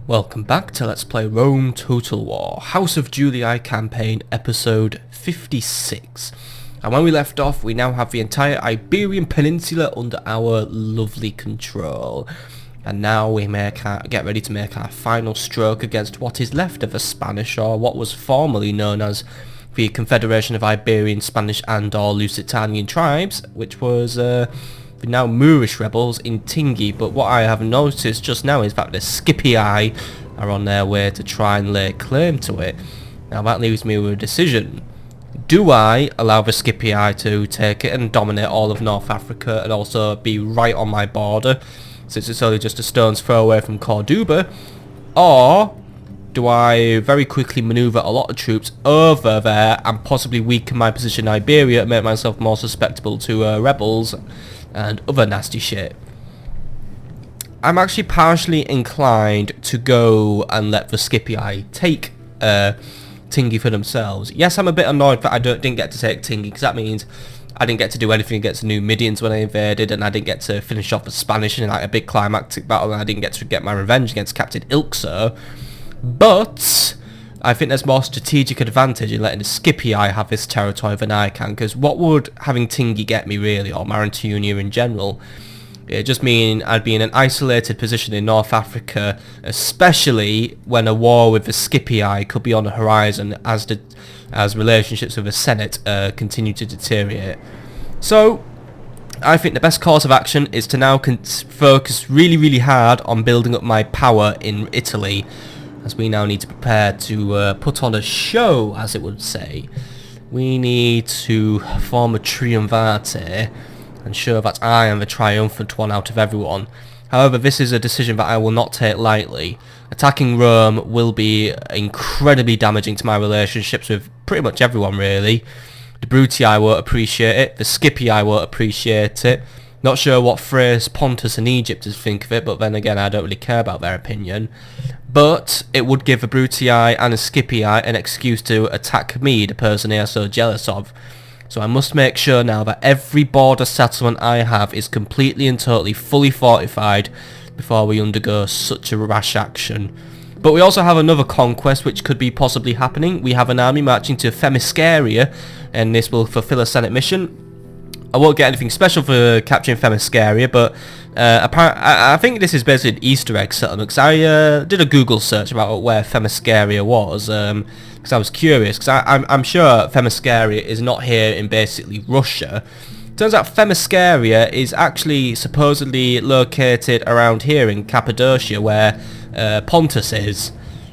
Welcome back to Let's Play Rome Total War, House of Julii campaign, episode 56. And when we left off, we now have the entire Iberian Peninsula under our lovely control. And now we get ready to make our final stroke against what is left of the Spanish, or what was formerly known as the Confederation of Iberian, Spanish and or Lusitanian tribes, which was the now Moorish rebels in Tingi. But what I have noticed just now is that the Scipii are on their way to try and lay claim to it. Now that leaves me with a decision. Do I allow the Scipii to take it and dominate all of North Africa and also be right on my border, since it's only just a stone's throw away from Cordoba? Or do I very quickly manoeuvre a lot of troops over there and possibly weaken my position in Iberia and make myself more susceptible to rebels and other nasty shit? I'm actually partially inclined to go and let the Scipii take Tingi for themselves. Yes, I'm a bit annoyed that I didn't get to take Tingi, because that means I didn't get to do anything against the Numidians when I invaded, and I didn't get to finish off the Spanish in like a big climactic battle, and I didn't get to get my revenge against Captain Ilkser. But I think there's more strategic advantage in letting the Scipii have this territory than I can, because what would having Tingi get me really, or Marantunia in general? It just mean I'd be in an isolated position in North Africa, especially when a war with the Scipii could be on the horizon as relationships with the Senate continue to deteriorate. So I think the best course of action is to now focus really hard on building up my power in Italy, as we now need to prepare to put on a show, as it would say. We need to form a triumvirate and show that I am the triumphant one out of everyone. However, this is a decision that I will not take lightly. Attacking Rome will be incredibly damaging to my relationships with pretty much everyone, really. The Brutii won't appreciate it, the Scipii won't appreciate it. Not sure what Thrace, Pontus and Egypt think of it, but then again I don't really care about their opinion. But it would give the Brutii and the Scipii an excuse to attack me, the person they are so jealous of. So I must make sure now that every border settlement I have is completely and totally fully fortified before we undergo such a rash action. But we also have another conquest which could be possibly happening. We have an army marching to Themiscaria, and this will fulfill a Senate mission. I won't get anything special for capturing Themiscaria, but I think this is basically an Easter egg settlement, because I did a Google search about where Themiscaria was, because I was curious, because I'm sure Themiscaria is not here in basically Russia. Turns out Themiscaria is actually supposedly located around here in Cappadocia, where Pontus is.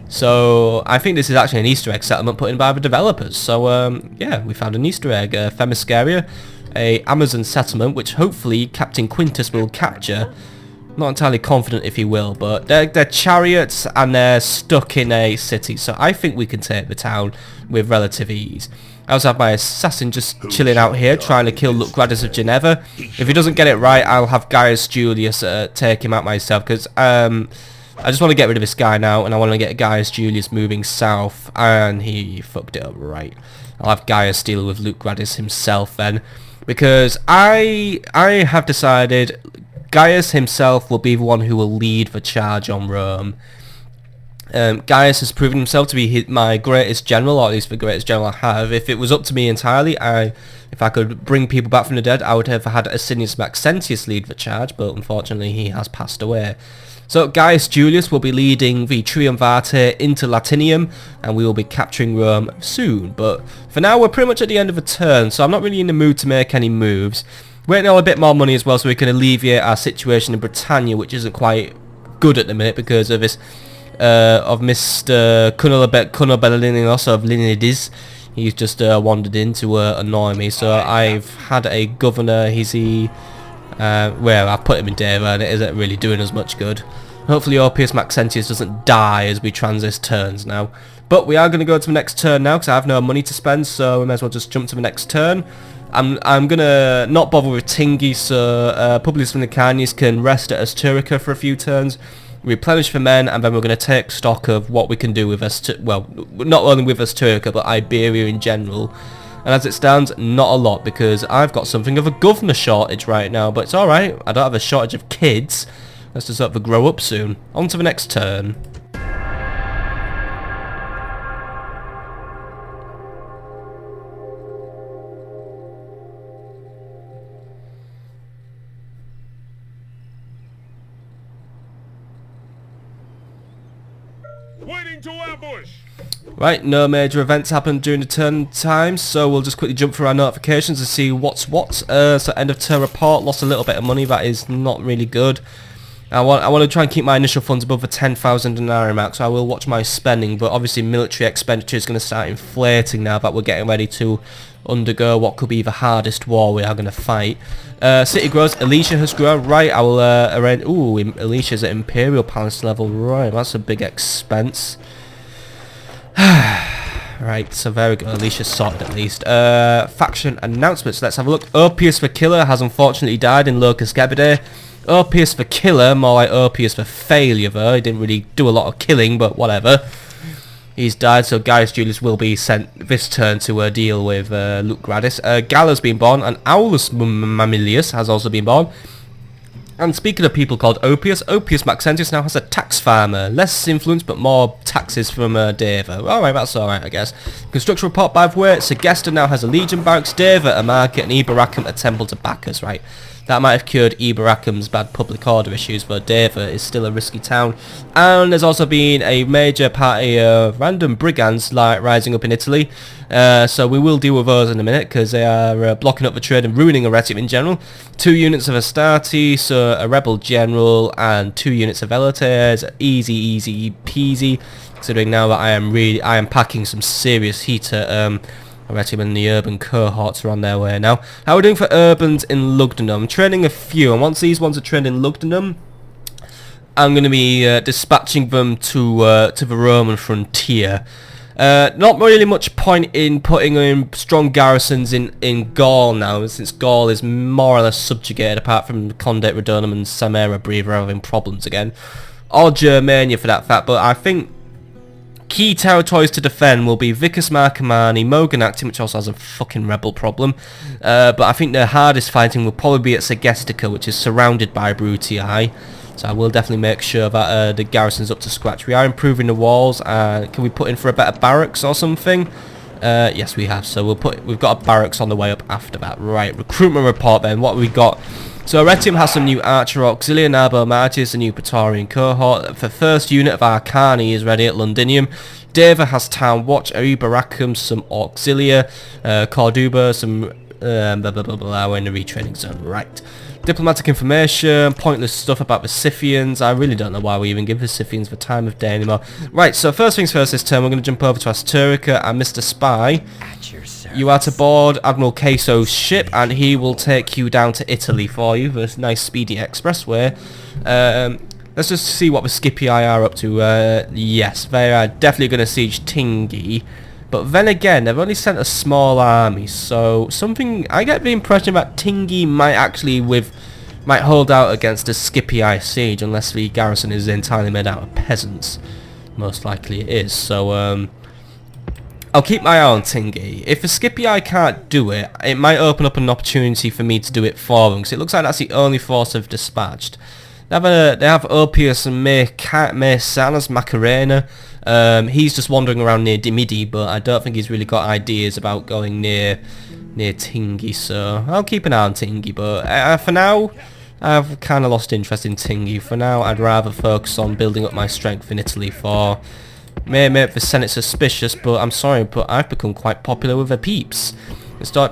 So I think this is actually an Easter egg settlement put in by the developers. So yeah, we found an Easter egg, Themiscaria, a Amazon settlement which hopefully Captain Quintus will capture. Not entirely confident if he will, but they're chariots and they're stuck in a city, so I think we can take the town with relative ease. I also have my assassin just chilling out here trying to kill Lucradus of Geneva. If he doesn't get it right, I'll have Gaius Julius take him out myself, because I just want to get rid of this guy now, and I want to get Gaius Julius moving south, and he fucked it up right. I'll have Gaius deal with Lucradus himself then, because I have decided Gaius himself will be the one who will lead the charge on Rome. Gaius has proven himself to be my greatest general, or at least the greatest general I have. If it was up to me entirely, if I could bring people back from the dead, I would have had Asinius Maxentius lead the charge, but unfortunately he has passed away. So Gaius Julius will be leading the Triumvirate into Latinium, and we will be capturing Rome soon. But for now, we're pretty much at the end of the turn, so I'm not really in the mood to make any moves. Waiting on a bit more money as well, so we can alleviate our situation in Britannia, which isn't quite good at the minute because of this, of Mr. Cunobellinios of Linides. He's just wandered in to annoy me. So I've had a governor. Well, I've put him in Deva, and it isn't really doing us much good. Hopefully Orpheus Maxentius doesn't die as we transit turns now. But we are going to go to the next turn now, because I have no money to spend, so we may as well just jump to the next turn. I'm going to not bother with Tingi, so Publius Vinicanus can rest at Asturica for a few turns, replenish the men, and then we're going to take stock of what we can do with well, not only with Asturica, but Iberia in general. And as it stands, not a lot, because I've got something of a governor shortage right now, but it's alright, I don't have a shortage of kids. Let's just hope they grow up soon. On to the next turn. Waiting to ambush. Right, no major events happened during the turn time, so we'll just quickly jump through our notifications and see what's what. So end of turn report, lost a little bit of money, that is not really good. I want to try and keep my initial funds above the 10,000 denarii mark, so I will watch my spending, but obviously military expenditure is going to start inflating now that we're getting ready to undergo what could be the hardest war we are going to fight. City grows, Alicia has grown, right, I will arrange, ooh, Alicia's at Imperial Palace level, right, that's a big expense. Right, so there we go, Alicia's sorted at least. Faction announcements, let's have a look. Opius the Killer has unfortunately died in Locus Gebide. Opius the Killer, more like Opius the Failure though, he didn't really do a lot of killing, but whatever. He's died, so Gaius Julius will be sent this turn to deal with Luke Gradis. Galla's been born, and Aulus Mamilius has also been born. And speaking of people called Opius, Opius Maxentius now has a tax farmer. Less influence, but more taxes from Deva. Alright, that's alright, I guess. Construction report by the way, Segesta now has a legion barracks, Deva a market, and Ibaracum a temple to Bacchus, right. That might have cured Ibaracum's bad public order issues, but Deva is still a risky town. And there's also been a major party of random brigands rising up in Italy. So we will deal with those in a minute, because they are blocking up the trade and ruining Aretium in general. 2 units of Astarte, so a rebel general, and 2 units of Elotes. Easy, easy peasy. Considering now that I am packing some serious heat at Aretium, and the urban cohorts are on their way now. How are we doing for urbans in Lugdunum? I'm training a few, and once these ones are trained in Lugdunum, I'm going to be dispatching them to the Roman frontier. Not really much point in putting in strong garrisons in Gaul now, since Gaul is more or less subjugated, apart from Condate Redonum and Samara Breve are having problems again. Or Germania for that fact, but I think key territories to defend will be Vicus Marcomanni, Moganactum, which also has a fucking rebel problem. But I think the hardest fighting will probably be at Segestica, which is surrounded by Brutii. So I will definitely make sure that the garrison's up to scratch. We are improving the walls. Can we put in for a better barracks or something? Yes, we have. So we've got a barracks on the way up after that. Right, recruitment report then. What have we got? So Aretium has some new Archer Auxilia, Narbo Martis, a new Praetorian cohort. The first unit of Arcani is ready at Londinium. Deva has Town Watch, Ibaracum, some Auxilia, Corduba, some blah blah blah blah, we're in the retraining zone. Right. Diplomatic information, pointless stuff about the Scythians. I really don't know why we even give the Scythians the time of day anymore. Right, so first things first this turn, we're going to jump over to Asturica and Mr. Spy. You are to board Admiral Queso's ship, and he will take you down to Italy for you, this nice speedy expressway. Let's just see what the Scipii are up to. Yes, they are definitely going to siege Tingi. But then again, they've only sent a small army, so I get the impression that Tingi might hold out against a Scipii siege, unless the garrison is entirely made out of peasants. Most likely it is, so I'll keep my eye on Tingi. If the Scipii can't do it, it might open up an opportunity for me to do it for them, because it looks like that's the only force I've dispatched. They have Opius and Mesanas Macarena. He's just wandering around near Dimidi, but I don't think he's really got ideas about going near Tingi, so I'll keep an eye on Tingi, but for now, I've kind of lost interest in Tingi. For now, I'd rather focus on building up my strength in Italy for... May make the Senate suspicious, but I'm sorry, but I've become quite popular with the peeps.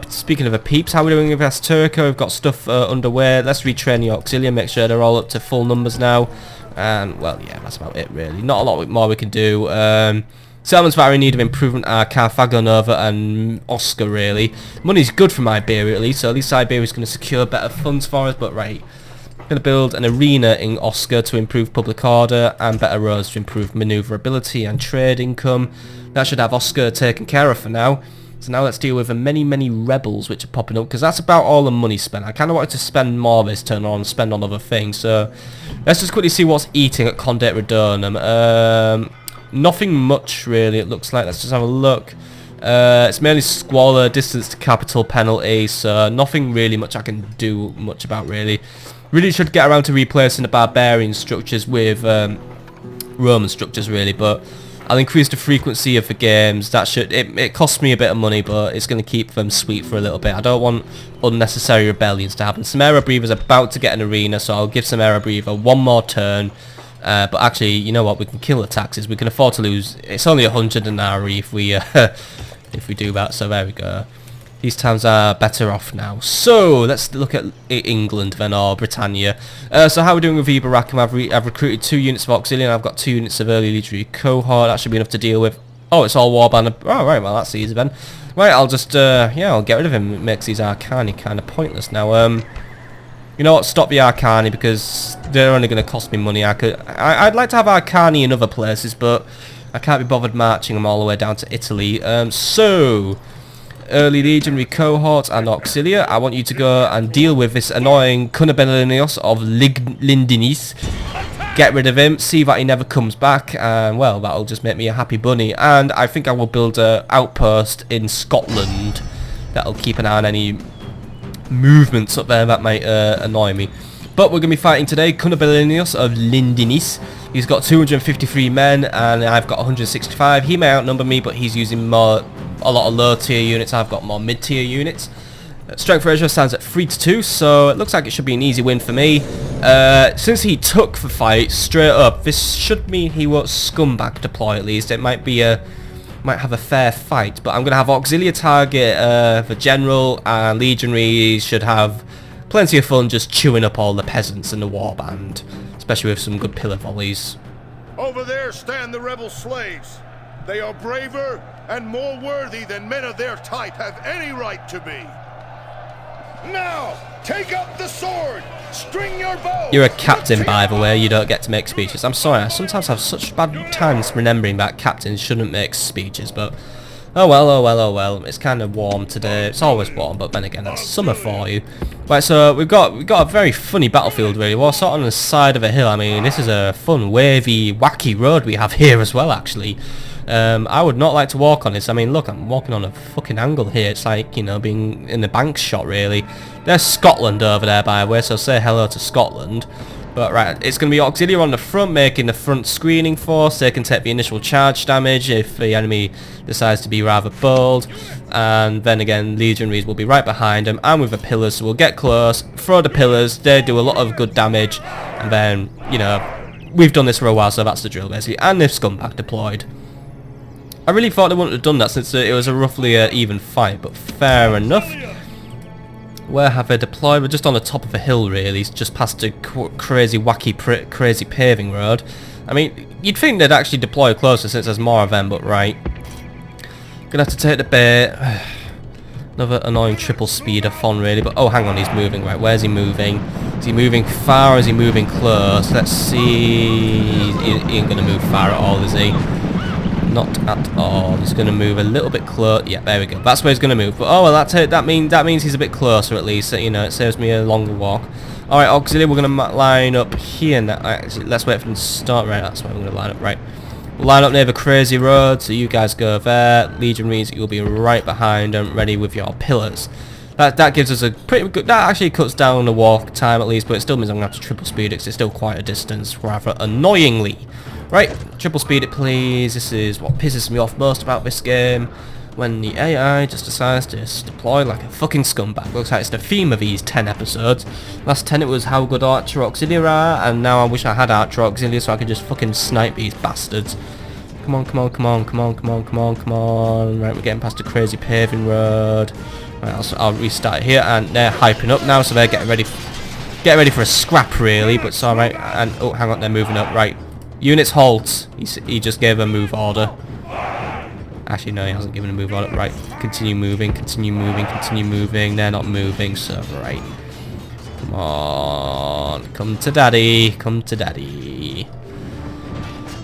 Speaking of the peeps, how are we doing with Asturica? We've got stuff underway. Let's retrain the Auxilia, make sure they're all up to full numbers now. And, well, yeah, that's about it, really. Not a lot more we can do. Settlements that are in need of improvement are Carthago Nova and Oscar, really. Money's good from Iberia, at least, so at least Iberia's going to secure better funds for us, but right. Going to build an arena in Oscar to improve public order, and better roads to improve manoeuvrability and trade income. That should have Oscar taken care of for now. So now let's deal with the many rebels which are popping up, because that's about all the money spent. I kind of wanted to spend more this turn on, spend on other things. So let's just quickly see what's eating at Condate Redonum. Nothing much really, it looks like. Let's just have a look. It's mainly squalor, distance to capital penalty, so nothing really much I can do much about, really. Really should get around to replacing the barbarian structures with Roman structures, really, but I'll increase the frequency of the games. That should it costs me a bit of money, but it's going to keep them sweet for a little bit. I don't want unnecessary rebellions to happen. Samara Breather's about to get an arena, so I'll give Samara Breather one more turn. But actually, you know what? We can kill the taxes. We can afford to lose. It's only 100 denarii if we if we do that. So there we go. These towns are better off now. So let's look at England then, or Britannia. So how are we doing with Ibaraki? I've recruited 2 units of auxiliary, and I've got 2 units of early legionary cohort. That should be enough to deal with. Oh, it's all warband. Oh, right, well that's easy then. Right, I'll just yeah, I'll get rid of him. It makes these Arcani kind of pointless now. You know what? Stop the Arcani because they're only going to cost me money. I'd like to have Arcani in other places, but I can't be bothered marching them all the way down to Italy. So early legionary cohort and auxilia, I want you to go and deal with this annoying Cunabellinios of Lindinis. Get rid of him, see that he never comes back, and well, that'll just make me a happy bunny. And I think I will build an outpost in Scotland that'll keep an eye on any movements up there that might annoy me. But we're going to be fighting today Cunabellinios of Lindinis. He's got 253 men and I've got 165. He may outnumber me, but he's using a lot of low tier units. I've got more mid tier units. Strength ratio stands at 3-2, so it looks like it should be an easy win for me. Since he took the fight straight up, this should mean he won't scumbag deploy at least. It might be might have a fair fight, but I'm going to have auxiliary target the general, and legionaries should have plenty of fun just chewing up all the peasants in the warband, especially with some good pillar volleys. Over there stand the rebel slaves. They are braver and more worthy than men of their type have any right to be. Now, take up the sword! String your bow! You're a captain, by the way, you don't get to make speeches. I'm sorry, I sometimes have such bad times remembering that captains shouldn't make speeches, but oh well, oh well, oh well. It's kind of warm today. It's always warm, but then again, that's summer for you. Right, so we've got a very funny battlefield, really. We're sort of on the side of a hill. I mean, this is a fun, wavy, wacky road we have here as well, actually. I would not like to walk on this. I mean, look, I'm walking on a fucking angle here. It's like, you know, being in the bank shot, really. There's Scotland over there, by the way, so say hello to Scotland. But right, it's going to be auxiliary on the front, making the front screening force. They can take the initial charge damage if the enemy decides to be rather bold. And then again, legionaries will be right behind them, and with the pillars, so we'll get close, throw the pillars, they do a lot of good damage, and then, you know, we've done this for a while, so that's the drill, basically. And they've scumbag deployed. I really thought they wouldn't have done that since it was a roughly even fight, but fair enough. Where have they deployed? We're just on the top of a hill, really, just past a crazy, wacky, crazy paving road. I mean, you'd think they'd actually deploy closer since there's more of them, but right. Gonna have to take the bait. Another annoying triple speeder fun, really, but oh, hang on, he's moving. Right, where's he moving? Is he moving far or is he moving close? Let's see. He ain't gonna move far at all, is he? Not at all. He's going to move a little bit close. Yeah, there we go. That's where he's going to move. But oh well, that's it. That means he's a bit closer at least. You know, it saves me a longer walk. All right, auxiliary. We're going to line up here. Now. Actually, let's wait for them to start. Right, that's where we're going to line up. Right, we'll line up near the crazy road. So you guys go there. Legionaries, you'll be right behind them, ready with your pillars. That gives us a pretty good. That actually cuts down the walk time at least, but it still means I'm going to have to triple speed it because it's still quite a distance, rather annoyingly. Right, triple speed it please. This is what pisses me off most about this game. When the AI just decides to deploy like a fucking scumbag. Looks like it's the theme of these 10 episodes. Last 10 it was how good Archer Auxiliary are, and now I wish I had Archer Auxiliary so I could just fucking snipe these bastards. Come on, come on, come on, come on, come on, come on, come on. Right, we're getting past a crazy paving road. Right, I'll restart here, and they're hyping up now, so they're getting ready for a scrap really, but it's alright. And oh, hang on, they're moving up. Right. Units halt. He just gave a move order. Actually, no, he hasn't given a move order. Right, continue moving, continue moving, continue moving. They're not moving, so right. Come on, come to daddy, come to daddy.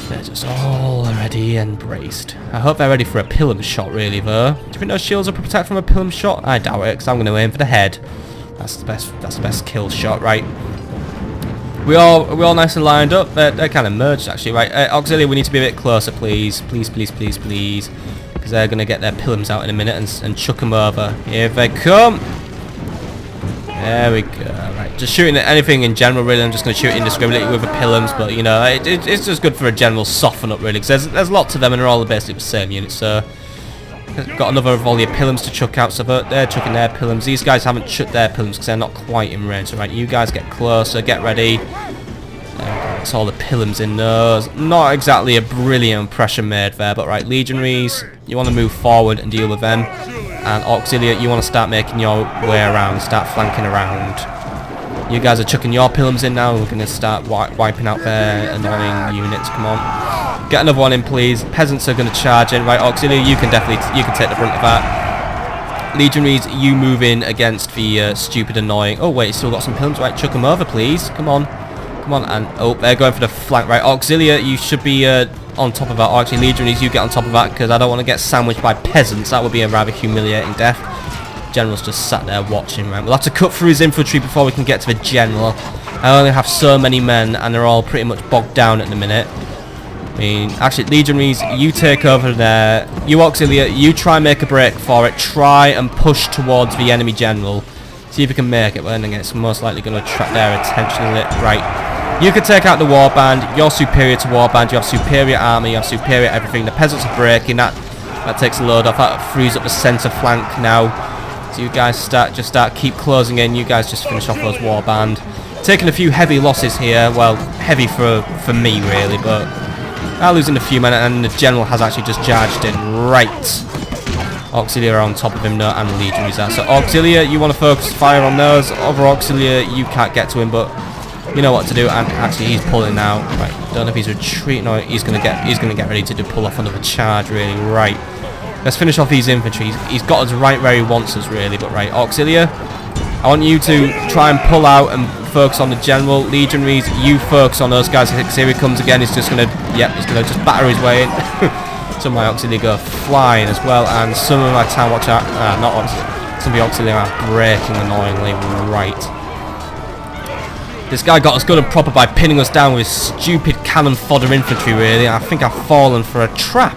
They're just all ready and braced. I hope they're ready for a pilum shot, really, though. Do you think those shields will protect from a pilum shot? I doubt it, because I'm going to aim for the head. That's the best kill shot, right? We're all nice and lined up. They're kind of merged actually, right? Auxiliary, we need to be a bit closer, please, please, please, please, please, because they're gonna get their pilums out in a minute and chuck them over. Here they come. There we go. Right, just shooting at anything in general. Really, I'm just gonna shoot indiscriminately with the pilums, but you know, it's just good for a general soften up, really, because there's lots of them and they're all basically the same unit. So got another volley of pilums to chuck out, so they're chucking their pilums. These guys haven't chucked their pilums because they're not quite in range. So right, you guys get closer, get ready. That's all the pilums in those. Not exactly a brilliant impression made there, but right, legionaries, you want to move forward and deal with them. And auxilia, you want to start making your way around, start flanking around. You guys are chucking your pilums in now. We're going to start wiping out their annoying units. Come on. Get another one in, please. Peasants are going to charge in. Right, auxilia, you can take the brunt of that. Legionaries, you move in against the stupid annoying... Oh, wait, still got some pilums. Right, chuck them over, please. Come on. Come on. And, oh, they're going for the flank. Right, auxilia, you should be on top of that. Or actually, legionaries, you get on top of that, because I don't want to get sandwiched by peasants. That would be a rather humiliating death. General's just sat there watching. Right, we'll have to cut through his infantry before we can get to the general. I only have so many men, and they're all pretty much bogged down at the minute. I mean, actually, legionaries, you take over there. You auxilia, you try and make a break for it. Try and push towards the enemy general. See if you can make it, but then again, it's most likely going to attract their attention. Right, you can take out the warband. You're superior to warband. You have superior army. You have superior everything. The peasants are breaking. That takes a load off. That frees up the centre flank now. So you guys keep closing in. You guys just finish off those warband. Taking a few heavy losses here. Well, heavy for me really, but losing a few men, and the general has actually just charged in. Right. Auxilia are on top of him now, and the legionaries are. So Auxilia, you want to focus fire on those. Over Auxilia, you can't get to him, but you know what to do. And actually, he's pulling now. Right. Don't know if he's retreating or he's gonna get ready to pull off another charge. Really. Right. Let's finish off these infantry. He's got us right where he wants us, really. But right, auxilia, I want you to try and pull out and focus on the general. Legionaries, you focus on those guys. Here he comes again. He's just gonna, he's gonna just batter his way in. Some of my auxilia go flying as well, and some of my town watch out. Not auxilia. Some of the auxilia are breaking annoyingly. Right. This guy got us good and proper by pinning us down with stupid cannon fodder infantry. Really, I think I've fallen for a trap.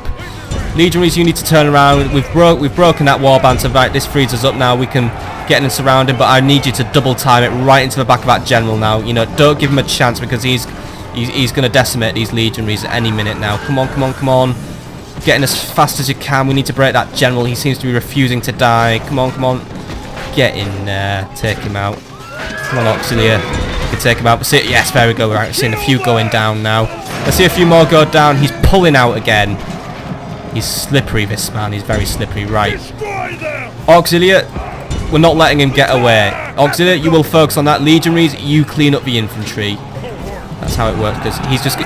Legionaries, you need to turn around. We've broken that warband, so right, this frees us up now. We can get in and surround him, but I need you to double time it right into the back of that general now. You know, don't give him a chance, because he's going to decimate these legionaries at any minute now. Come on, come on, come on. Get in as fast as you can. We need to break that general. He seems to be refusing to die. Come on, come on. Get in there. Take him out. Come on, auxilia. You can take him out. See, yes, there we go. Right, we're seeing a few going down now. Let's see a few more go down. He's pulling out again. He's slippery, this man. He's very slippery. Right. Auxilia, we're not letting him get away. Auxilia, you will focus on that. Legionaries, you clean up the infantry. That's how it works. Because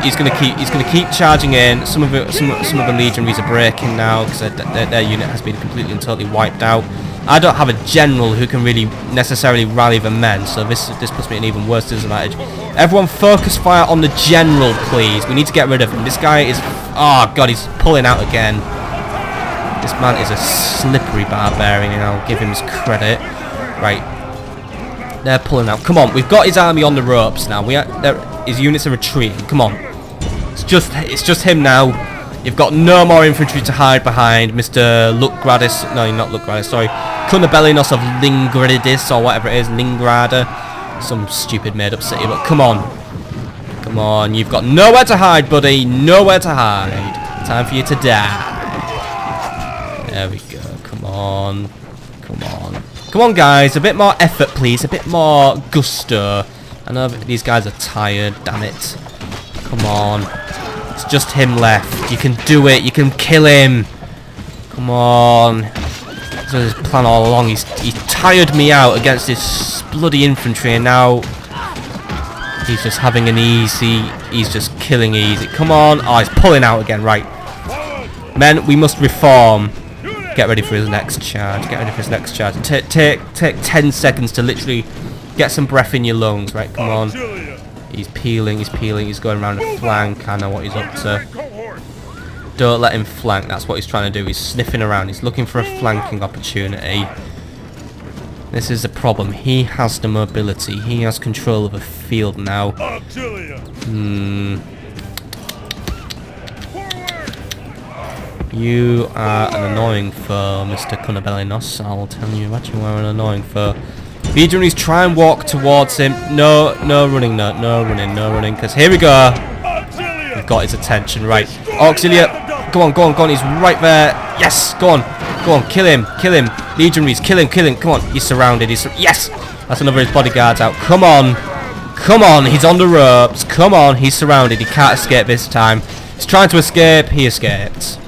he's going to keep charging in. Some of the legionaries are breaking now because their unit has been completely and totally wiped out. I don't have a general who can really necessarily rally the men, so this puts me in an even worse disadvantage. Everyone focus fire on the general, please. We need to get rid of him. This guy is... Oh, God, he's pulling out again. This man is a slippery barbarian, and I'll give him his credit. Right. They're pulling out. Come on, we've got his army on the ropes now. His units are retreating. Come on. It's just him now. You've got no more infantry to hide behind, Mr. Lukgradis. No, not Lukgradis, sorry. Cunabellinos of Lingradis, or whatever it is, Lingrada. Some stupid made-up city, but come on. Come on, you've got nowhere to hide, buddy. Nowhere to hide. Time for you to die. There we go. Come on. Come on. Come on, guys. A bit more effort, please. A bit more gusto. I know these guys are tired, damn it. Come on. It's just him left. You can do it. You can kill him. Come on. That's his plan all along. He's tired me out against this bloody infantry, and now he's just having an easy. He's just killing easy. Come on. Oh, he's pulling out again. Right. Men, we must reform. Get ready for his next charge. Get ready for his next charge. Take 10 seconds to literally get some breath in your lungs. Right, come on. He's peeling, he's going around the flank. I know what he's up to. Don't let him flank, that's what he's trying to do. He's sniffing around, he's looking for a flanking opportunity. This is the problem. He has the mobility, he has control of the field now. You are an annoying foe, Mr. Cunabellinos. I will tell you that you are an annoying foe. Legionaries, try and walk towards him. No running, no running, because here we go. We've got his attention, right. Auxilia, go on, he's right there. Yes, go on, kill him. Legionaries, kill him, come on. He's surrounded, yes! That's another of his bodyguards out. Come on. Come on, he's on the ropes. Come on, he's surrounded. He can't escape this time. He's trying to escape. He escaped.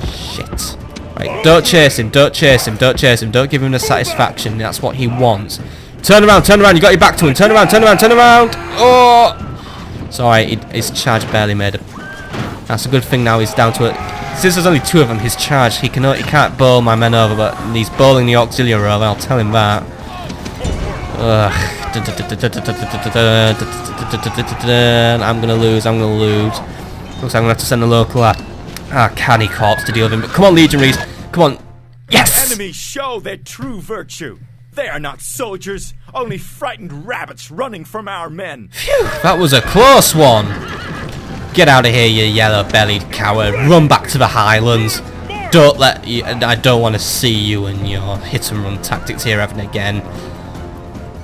Shit. Right, don't chase him. Don't chase him. Don't chase him. Don't give him the satisfaction. That's what he wants. Turn around. Turn around. You got your back to him. Turn around. Turn around. Turn around. Oh! Sorry, his charge barely made it. That's a good thing now. He's down to it. Since there's only 2 of them, his charge, he can't bowl my men over, but he's bowling the auxiliary over. I'll tell him that. Ugh. I'm gonna lose. I'm gonna lose. Looks like I'm gonna have to send a local canny corpse to deal with him. But come on, legionaries. Come on. Yes! Enemies show their true virtue. They are not soldiers, only frightened rabbits running from our men. Phew, that was a close one. Get out of here, you yellow-bellied coward. Run back to the Highlands. I don't want to see you and your hit-and-run tactics here ever again.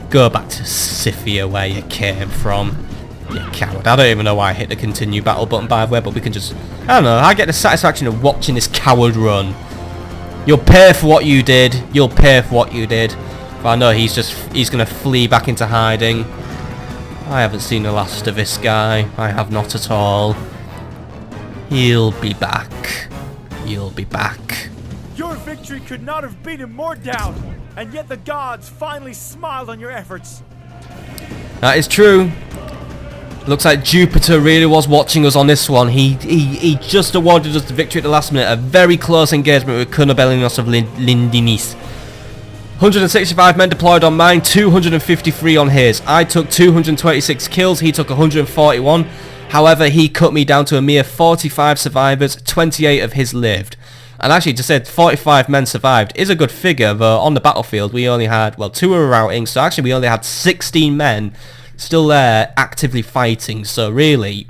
Go back to Scythia where you came from. You coward. I don't even know why I hit the continue battle button, by the way, but we can just... I don't know, I get the satisfaction of watching this coward run. You'll pay for what you did. You'll pay for what you did. But I know he's going to flee back into hiding. I haven't seen the last of this guy. I have not at all. He'll be back. He'll be back. Your victory could not have been in more doubt, and yet the gods finally smiled on your efforts. That is true. Looks like Jupiter really was watching us on this one. He just awarded us the victory at the last minute. A very close engagement with Cunobelinos of Lindinis. 165 men deployed on mine, 253 on his. I took 226 kills, he took 141. However, he cut me down to a mere 45 survivors, 28 of his lived. And actually, to say 45 men survived is a good figure, though on the battlefield we only had, well, 2 were routing, so actually we only had 16 men still there actively fighting, so really...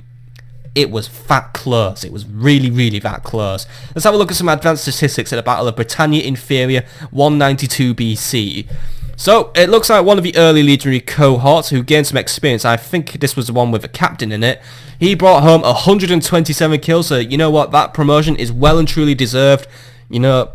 it was that close. It was really, really that close. Let's have a look at some advanced statistics at the Battle of Britannia Inferior 192 BC. So, it looks like one of the early legionary cohorts who gained some experience, I think this was the one with a captain in it, he brought home 127 kills, so you know what, that promotion is well and truly deserved. You know,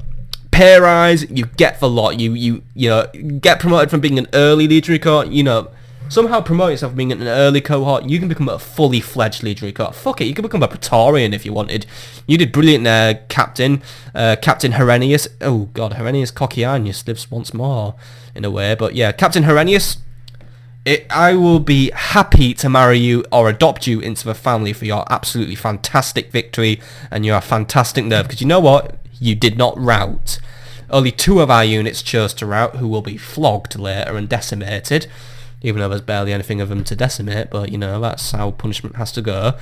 pay rise, you get the lot. You know, get promoted from being an early legionary cohort, you know, somehow promote yourself from being an early cohort, you can become a fully fledged legionary cohort. Fuck it, you can become a Praetorian if you wanted. You did brilliant there, Captain. Captain Herennius. Oh god, Herennius Cocceianus lives once more, in a way. But yeah, Captain Herennius, I will be happy to marry you or adopt you into the family for your absolutely fantastic victory and your fantastic nerve. Because you know what? You did not rout. Only 2 of our units chose to rout, who will be flogged later and decimated. Even though there's barely anything of them to decimate, but you know, that's how punishment has to go.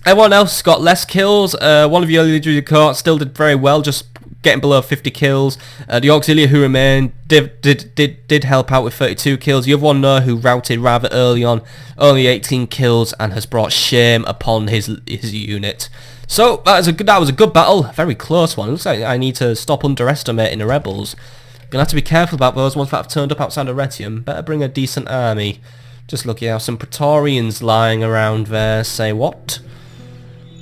Everyone else got less kills. One of the early legionary cohorts still did very well, just getting below 50 kills. The auxiliary who remained did help out with 32 kills. The other one, though, who routed rather early on, only 18 kills and has brought shame upon his unit. So that was a good battle, a very close one. It looks like I need to stop underestimating the rebels. Gonna have to be careful about those ones that have turned up outside of Retium. Better bring a decent army. Just looking at some Praetorians lying around there. Say what?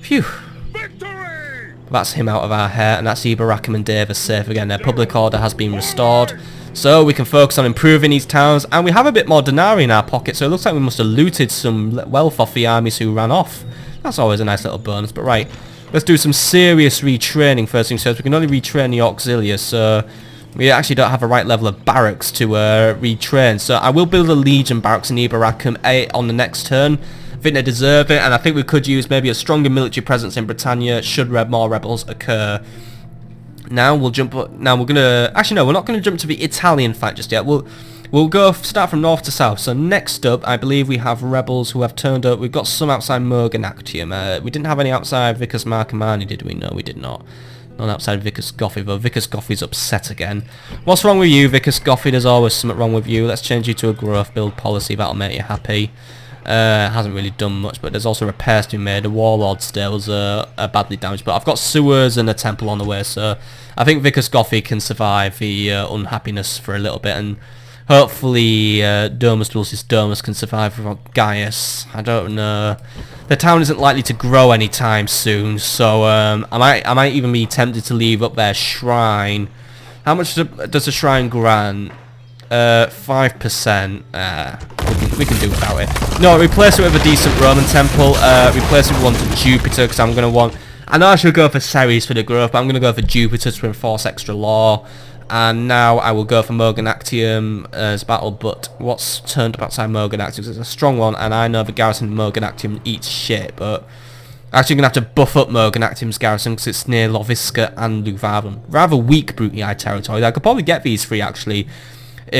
Phew. Victory! That's him out of our hair, and that's Ibaracum and Davis safe again. Their public order has been restored. So we can focus on improving these towns, and we have a bit more denarii in our pocket, so it looks like we must have looted some wealth off the armies who ran off. That's always a nice little bonus, but right. Let's do some serious retraining first things first. We can only retrain the auxiliaries, so... we actually don't have a right level of barracks to retrain, so I will build a legion barracks in Ibaracum on the next turn. I think they deserve it, and I think we could use maybe a stronger military presence in Britannia should more rebels occur. Now we'll jump. Now we're gonna. Actually, no, we're not gonna jump to the Italian fight just yet. We'll go start from north to south. So next up, I believe we have rebels who have turned up. We've got some outside Morgan Actium. We didn't have any outside Vicus Marcomanni, did we? No, we did not. Not outside Vicus Goffi, though. Vicus Goffi's upset again. What's wrong with you, Vicus Goffi? There's always something wrong with you. Let's change you to a growth build policy. That'll make you happy. Hasn't really done much, but there's also repairs to be made. The Warlord stables are badly damaged, but I've got sewers and a temple on the way, so I think Vicus Goffi can survive the unhappiness for a little bit, and hopefully Domus Dulcis Domus can survive without Gaius. I don't know. The town isn't likely to grow anytime soon, so I might even be tempted to leave up their shrine. How much does the shrine grant? 5%. We can do without it. No, replace it with a decent Roman temple. Replace it with one to Jupiter, because I'm going to want... I know I should go for Ceres for the growth, but I'm going to go for Jupiter to enforce extra law. And now I will go for Mogonactium as battle, but what's turned up outside Mogonactium? It's a strong one, and I know the garrison of Mogonactium eats shit, but... Actually, going to have to buff up Mogonactium's garrison because it's near Loviska and Luvavum. Rather weak Brutii territory. I could probably get these three, actually,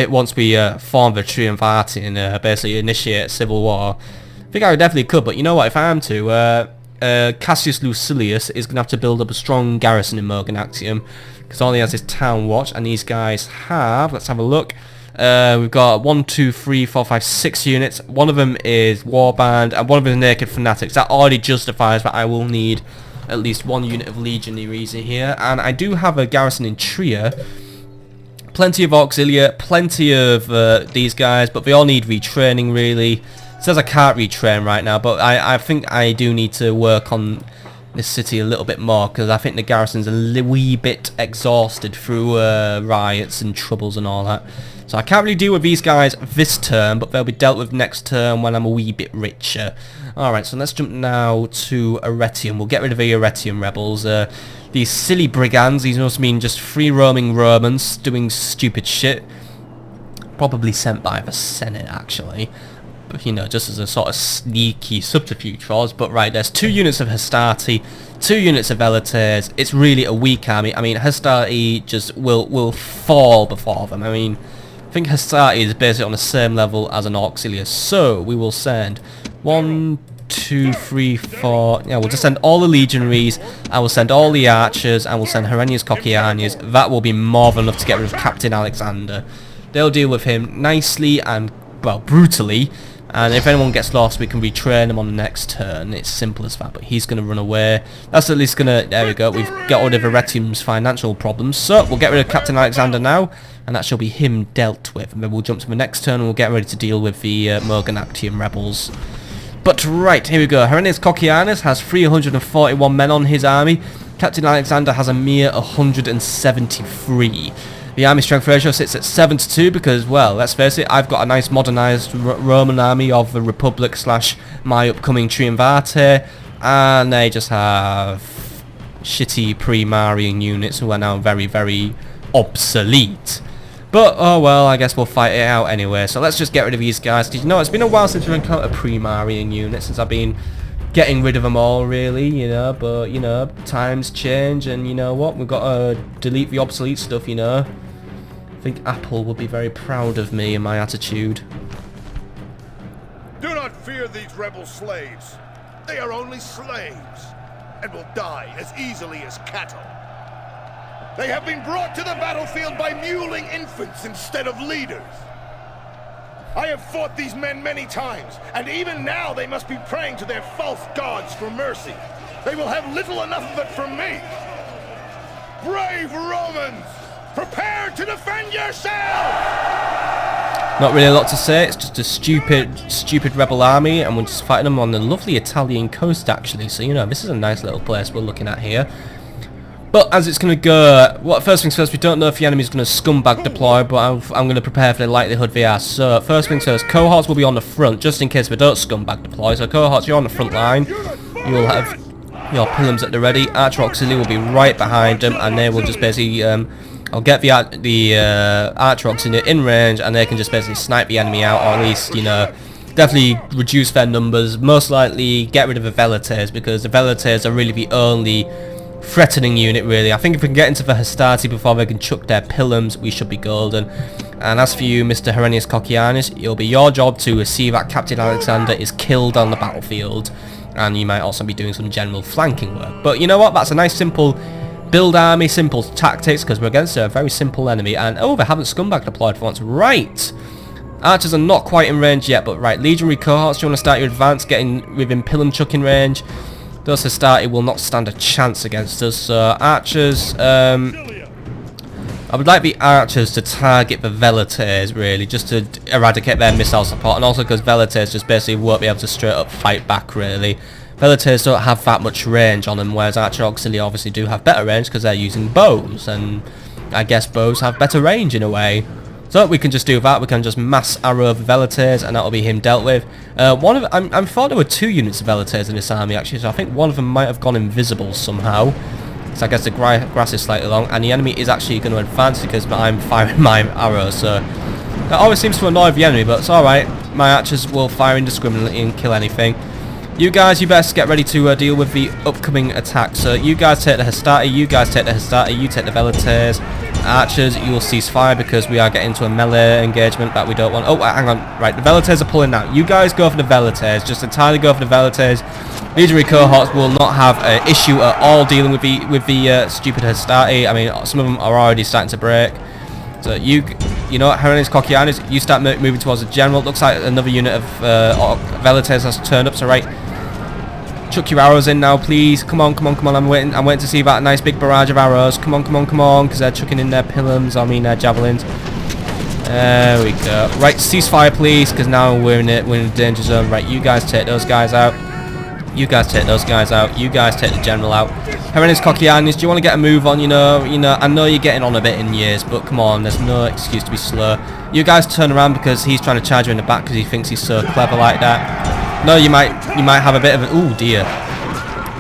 once we form the Triumvirate and basically initiate civil war. I think I definitely could, but you know what, if I am to, Cassius Lucilius is going to have to build up a strong garrison in Mogonactium because all he has is Town Watch, and these guys have, let's have a look, we've got 1, 2, 3, 4, 5, 6 units. One of them is Warband, and one of them is Naked Fanatics. That already justifies that I will need at least one unit of legionaries in here. And I do have a garrison in Trier. Plenty of Auxilia, plenty of these guys, but they all need retraining, really. It says I can't retrain right now, but I think I do need to work on this city a little bit more, because I think the garrison's a wee bit exhausted through riots and troubles and all that. So I can't really deal with these guys this turn, but they'll be dealt with next turn when I'm a wee bit richer. Alright, so let's jump now to Arretium. We'll get rid of the Arretium rebels. These silly brigands, these must mean just free roaming Romans doing stupid shit. Probably sent by the Senate, actually. But, you know, just as a sort of sneaky subterfuge for us. But right, there's 2 units of Hastati, 2 units of Velates. It's really a weak army. I mean, Hastati just will fall before them. I mean... I think Hastati is basically on the same level as an Auxilius, so we will send 1, 2, 3, 4. Yeah, we'll just send all the legionaries. I will send all the archers, and we'll send Herennius Cocceianus. That will be more than enough to get rid of Captain Alexander. They'll deal with him nicely and, well, brutally. And if anyone gets lost, we can retrain him on the next turn. It's simple as that, but he's going to run away. That's at least going to... There we go. We've got rid of Arretium's financial problems. So, we'll get rid of Captain Alexander now, and that shall be him dealt with. And then we'll jump to the next turn, and we'll get ready to deal with the Mogonactium rebels. But, right, here we go. Herennius Cocceianus has 341 men on his army. Captain Alexander has a mere 173. The army strength ratio sits at 7-2 because, well, let's face it, I've got a nice modernised Roman army of the Republic / my upcoming Triumvirate, and they just have shitty pre-Marian units who are now very, very obsolete. But, oh well, I guess we'll fight it out anyway, so let's just get rid of these guys, because, you know, it's been a while since we've encountered a pre-Marian unit, since I've been getting rid of them all, really, you know, but, you know, times change, and you know what, we've got to delete the obsolete stuff, you know. I think Apple would be very proud of me and my attitude. Do not fear these rebel slaves. They are only slaves, and will die as easily as cattle. They have been brought to the battlefield by mewling infants instead of leaders. I have fought these men many times, and even now they must be praying to their false gods for mercy. They will have little enough of it from me. Brave Romans, prepare to defend yourselves! Not really a lot to say, it's just a stupid rebel army, and we're just fighting them on the lovely Italian coast, actually. So, you know, this is a nice little place we're looking at here. But as it's going to go, first things first, we don't know if the enemy's going to scumbag deploy, but I'm going to prepare for the likelihood they are. So, first things first, cohorts will be on the front, just in case they don't scumbag deploy. So, cohorts, you're on the front line. You will have your pilums at the ready. Archer Auxiliary will be right behind them, and they will just basically, I'll get the Archer Auxiliary in range, and they can just basically snipe the enemy out, or at least, you know, definitely reduce their numbers. Most likely, get rid of the Velates, because the Velates are really the only threatening unit, really. I think if we can get into the Hastati before they can chuck their pilums, we should be golden. And as for you, Mr. Herennius Cocceianus, it'll be your job to see that Captain Alexander is killed on the battlefield, and you might also be doing some general flanking work. But you know what, that's a nice simple build army, simple tactics, because we're against a very simple enemy. And oh, they haven't scumbag deployed for once. Right, archers are not quite in range yet, but right, legionary cohorts, do you want to start your advance, getting within pilum chucking range? Those Hastati will not stand a chance against us. So archers, I would like the archers to target the Velates, really, just to eradicate their missile support, and also because Velates just basically won't be able to straight up fight back, really. Velates don't have that much range on them, whereas Archer Auxiliary obviously do have better range because they're using bows, and I guess bows have better range in a way. So we can just do that. We can just mass arrow the Velites, and that'll be him dealt with. I thought there were 2 units of Velites in this army actually, so I think one of them might have gone invisible somehow. So I guess the grass is slightly long, and the enemy is actually going to advance because I'm firing my arrows. So that always seems to annoy the enemy, but it's alright. My archers will fire indiscriminately and kill anything. You guys, you best get ready to deal with the upcoming attack. So you guys take the Hastati, you guys take the Hastati, you take the Velites. Archers, you will cease fire because we are getting into a melee engagement that we don't want. Oh, hang on. Right, the Velites are pulling out. You guys go for the Velites. Just entirely go for the Velites. Legionary cohorts will not have an issue at all dealing with the stupid Hastati. I mean, some of them are already starting to break. So you know what, Herenes Kokianis, you start moving towards the general. Looks like another unit of Velites has turned up. So right, chuck your arrows in now, please. Come on, come on, come on. I'm waiting to see that nice big barrage of arrows. Come on, come on, come on, because they're chucking in their pilums. I mean, their javelins. There we go. Right, ceasefire, please, because now we're in a danger zone. Right, you guys take those guys out. You guys take those guys out. You guys take the general out. Herenes Kokianis, do you want to get a move on? You know, I know you're getting on a bit in years, but come on, there's no excuse to be slow. You guys turn around because he's trying to charge you in the back because he thinks he's so clever like that. No, you might have a bit of an... Oh dear.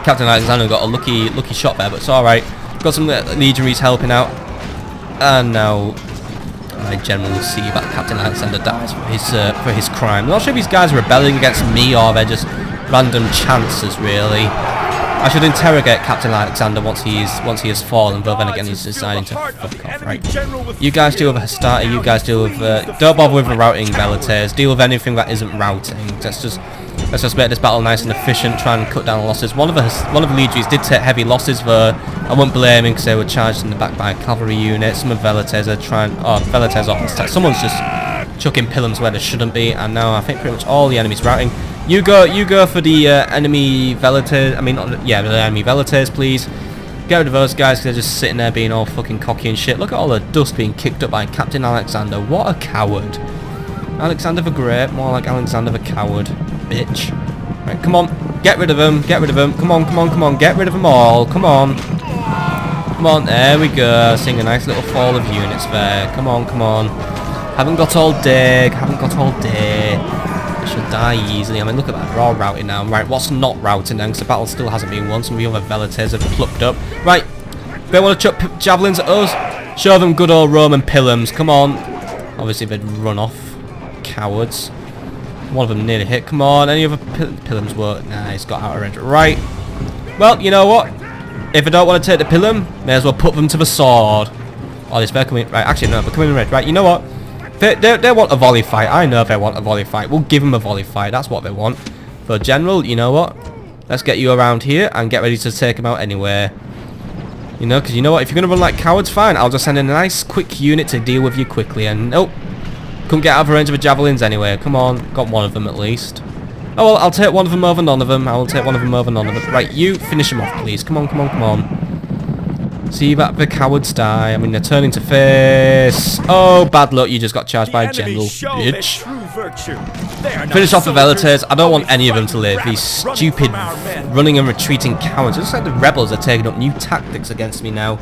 Captain Alexander got a lucky shot there, but it's alright. Got some legionaries helping out. And now my general will see that Captain Alexander dies for his crime. I'm not sure if these guys are rebelling against me or they're just random chances, really. I should interrogate Captain Alexander once he has fallen, but then again he's deciding to fuck off, right? You guys deal with Hastati, you guys deal with... don't bother with the routing Velites, deal with anything that isn't routing. Let's just make this battle nice and efficient, try and cut down losses. One of the legions did take heavy losses, though. I won't blame him because they were charged in the back by a cavalry unit. Some of Velites are trying... Oh, Velites off. Someone's just chucking pilums where they shouldn't be, and now I think pretty much all the enemies routing. You go for the enemy Velites. I mean, yeah, the enemy Velites, please. Get rid of those guys because they're just sitting there being all fucking cocky and shit. Look at all the dust being kicked up by Captain Alexander. What a coward. Alexander the Great, more like Alexander the Coward. Bitch. Right, come on. Get rid of them. Get rid of them. Come on, come on, come on. Get rid of them all. Come on. Come on. There we go. Seeing a nice little fall of units there. Come on, come on. Haven't got all day. Haven't got all day. I should die easily. I mean, look at that. They're all routing now. Right, what's not routing then? Because the battle still hasn't been won. Some of the other Velites have plucked up. Right. They want to chuck javelins at us. Show them good old Roman pilums. Come on. Obviously, they'd run off. Cowards. One of them nearly hit. Come on. Any other pilums work? Nah, he's got out of range. Right. Well, you know what? If I don't want to take the pilum, may as well put them to the sword. Oh, this they're coming. Right, actually, no, they're coming in red. Right, you know what? They want a volley fight. I know they want a volley fight. We'll give them a volley fight. That's what they want. For general, you know what? Let's get you around here and get ready to take them out anywhere. You know, because you know what? If you're going to run like cowards, fine. I'll just send in a nice quick unit to deal with you quickly. And nope. Couldn't get out of range of the javelins anyway. Come on. Got one of them at least. Oh, well, I'll take one of them over none of them. I will take one of them over none of them. Right, you finish them off, please. Come on, come on, come on. See that the cowards die. I mean, they're turning to face. Oh, bad luck. You just got charged by a general. Bitch. Finish off the Velites. I don't want any of them to live. These stupid running and retreating cowards. It looks like the rebels are taking up new tactics against me now.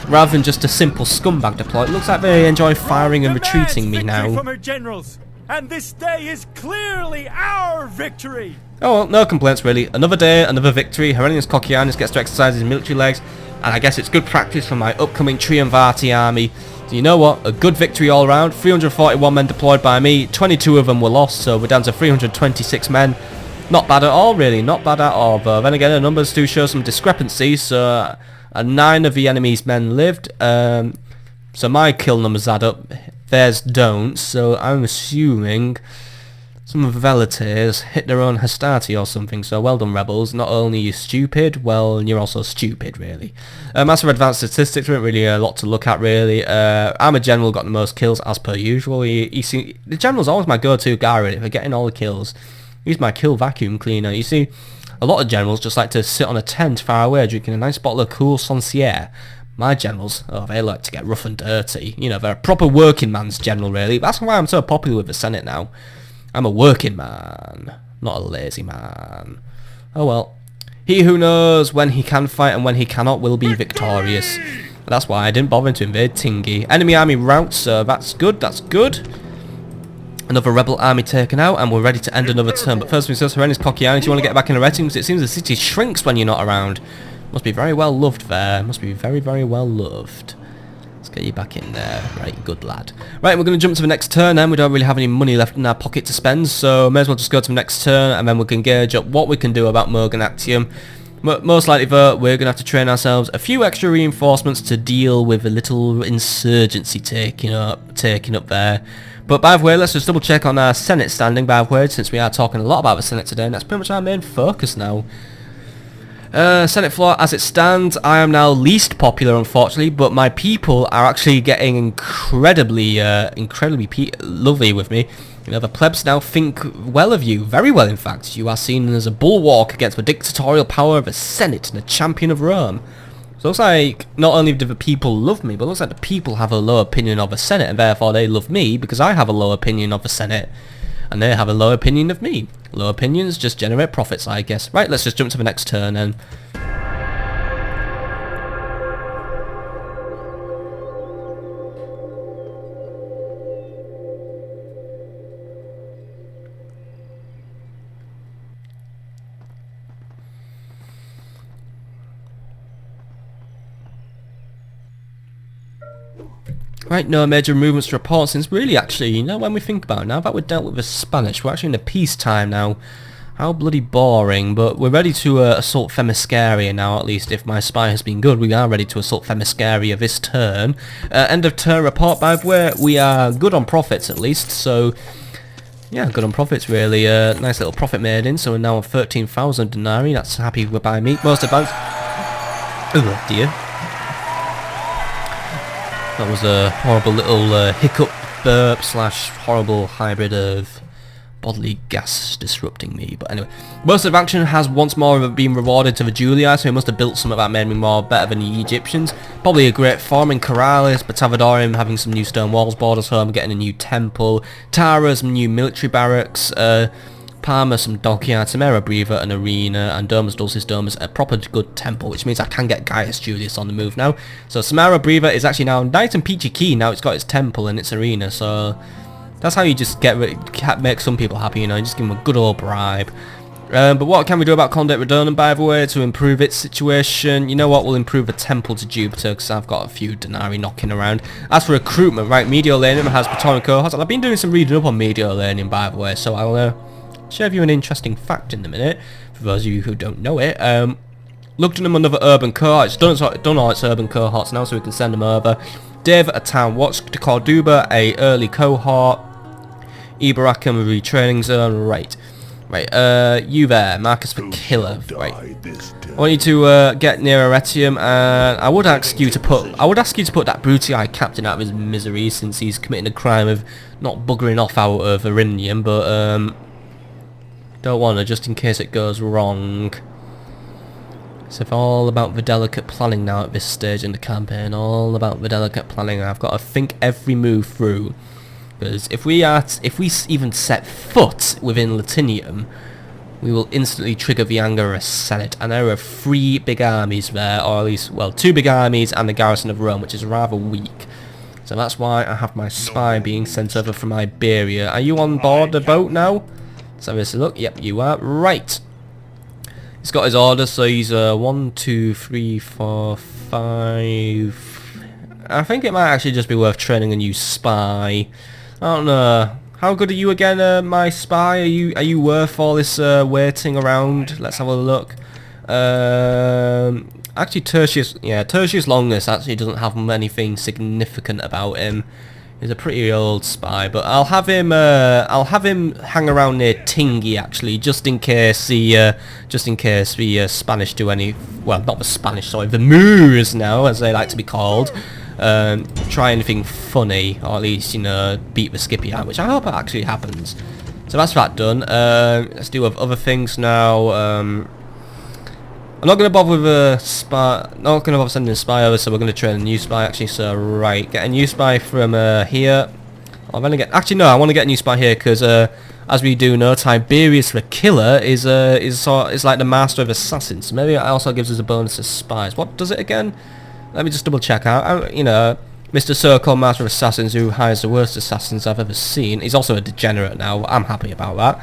Rather than just a simple scumbag deploy. It looks like they enjoy firing and retreating me now. From our generals, and this day is clearly our victory. Oh, well, no complaints really. Another day, another victory. Herenes Kokianis gets to exercise his military legs. And I guess it's good practice for my upcoming Triumvirate army. So you know what? A good victory all round. 341 men deployed by me. 22 of them were lost, so we're down to 326 men. Not bad at all, really. Not bad at all. But then again, the numbers do show some discrepancies. So 9 of the enemy's men lived. So my kill numbers add up. Theirs don't. So I'm assuming some of the Velites hit their own Hastati or something, so well done rebels. Not only are you stupid, well, you're also stupid, really. As for advanced statistics, there isn't really a lot to look at, really. I'm a general, got the most kills, as per usual. The general's always my go-to guy, really, for getting all the kills. He's my kill vacuum cleaner. You see, a lot of generals just like to sit on a tent far away, drinking a nice bottle of cool Sancière. My generals, oh, they like to get rough and dirty. You know, they're a proper working man's general, really. That's why I'm so popular with the Senate now. I'm a working man, not a lazy man. Oh well. He who knows when he can fight and when he cannot will be victorious. That's why I didn't bother to invade Tingi. Enemy army rout, so that's good, that's good. Another rebel army taken out, and we're ready to end another turn. But first things first, Horrendous Cocky, do you want to get back in the Because it seems the city shrinks when you're not around. Must be very well loved there. Must be very, very well loved. Let's get you back in there. Right, good lad. Right, we're going to jump to the next turn then. We don't really have any money left in our pocket to spend, so may as well just go to the next turn, and then we can gauge up what we can do about Morganactium. Most likely, though, we're going to have to train ourselves a few extra reinforcements to deal with a little insurgency taking up there. But by the way, let's just double check on our Senate standing, by the way, since we are talking a lot about the Senate today, and that's pretty much our main focus now. Senate floor, as it stands, I am now least popular, unfortunately, but my people are actually getting incredibly lovely with me. You know, the plebs now think well of you, very well in fact. You are seen as a bulwark against the dictatorial power of the Senate and a champion of Rome. So it looks like not only do the people love me, but it looks like the people have a low opinion of the Senate, and therefore they love me because I have a low opinion of the Senate. And they have a low opinion of me. Low opinions just generate profits, I guess. Right, let's just jump to the next turn then. Right, no major movements to report since really actually, you know, when we think about it, now that we've dealt with the Spanish, we're actually in a peacetime now. How bloody boring, but we're ready to assault Themiscaria now, at least if my spy has been good. We are ready to assault Themiscaria this turn. End of turn report, by the way, we are good on profits at least, so yeah, good on profits really. Nice little profit made in, so we're now on 13,000 denarii, that's happy by me. Most advanced... Oh dear. That was a horrible little hiccup burp slash horrible hybrid of bodily gas disrupting me. But anyway, most of action has once more been rewarded to the Julii, so he must have built some of that made me more better than the Egyptians. Probably a great farm in Corralis, Batavadorium having some new stone walls, borders home, getting a new temple, Tara some new military barracks, Parma some dockyards, Samara Breather an arena, and Domus Dulcis Domus a proper good temple, which means I can get Gaius Julius on the move now. So Samara Breather is actually now nice and peachy keen, now it's got its temple and its arena, so that's how you just make some people happy, you know, you just give them a good old bribe. But what can we do about Conde Redonum, by the way, to improve its situation? You know what, we'll improve the temple to Jupiter, because I've got a few denarii knocking around. As for recruitment, right, Mediolanium has Platonic cohorts, and I've been doing some reading up on Mediolanium, by the way, so I'll share with you an interesting fact in a minute, for those of you who don't know it. Looked at them another urban cohort, it's done all its urban cohorts now, so we can send them over. David, a town watch, to Corduba, a early cohort, Ibaracum, a retraining zone, right. Right, you there, Marcus the Killer, right. I want you to get near Aretium, and I would ask you to put that Brutii captain out of his misery, since he's committing a crime of not buggering off out of Arinium, but don't want to, just in case it goes wrong. So it's all about the delicate planning now at this stage in the campaign, all about the delicate planning. I've got to think every move through. Because if we even set foot within Latinium, we will instantly trigger the anger of a Senate. And there are 3 big armies there, or at least, well, 2 big armies and the garrison of Rome, which is rather weak. So that's why I have my spy being sent over from Iberia. Are you on board the boat now? Let's have a look. Yep, you are. Right. He's got his orders, so he's 1, 2, 3, 4, 5... I think it might actually just be worth training a new spy. I don't know. How good are you again, my spy? Are you worth all this waiting around? Let's have a look. Actually, Tertius Longus actually doesn't have anything significant about him. He's a pretty old spy, but I'll have him hang around near Tingi actually, just in case the Spanish do any, well, not the Spanish, sorry, the Moors now, as they like to be called. Try anything funny, or at least, you know, beat the Skippy out, which I hope actually happens. So that's that done. Let's do other things now. I'm not going to bother with a spy, not going to bother sending a spy over, so we're going to train a new spy actually, so right, get a new spy from here. I'm going to get, actually no, I want to get a new spy here, because as we do know, Tiberius the Killer is like the master of assassins, so maybe it also gives us a bonus to spies. What does it again? Let me just double check out. You know, Mr. So-called Master of Assassins, who hires the worst assassins I've ever seen. He's also a degenerate now. I'm happy about that.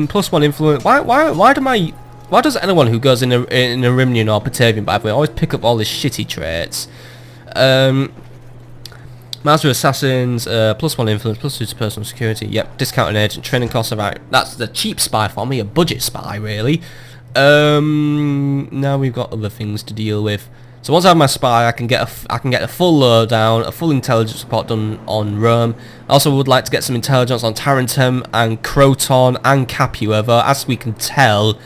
+1 influence. Why does anyone who goes in a Rimnian or Batavian, by the way, always pick up all these shitty traits? Master of Assassins, +1 influence, +2 to personal security. Yep, discounted agent, training costs are right. That's the cheap spy for me, a budget spy, really. Now we've got other things to deal with. So once I have my spy, I can get a full lowdown, a full intelligence report done on Rome. I also would like to get some intelligence on Tarentum and Croton and Capua, though as we can tell,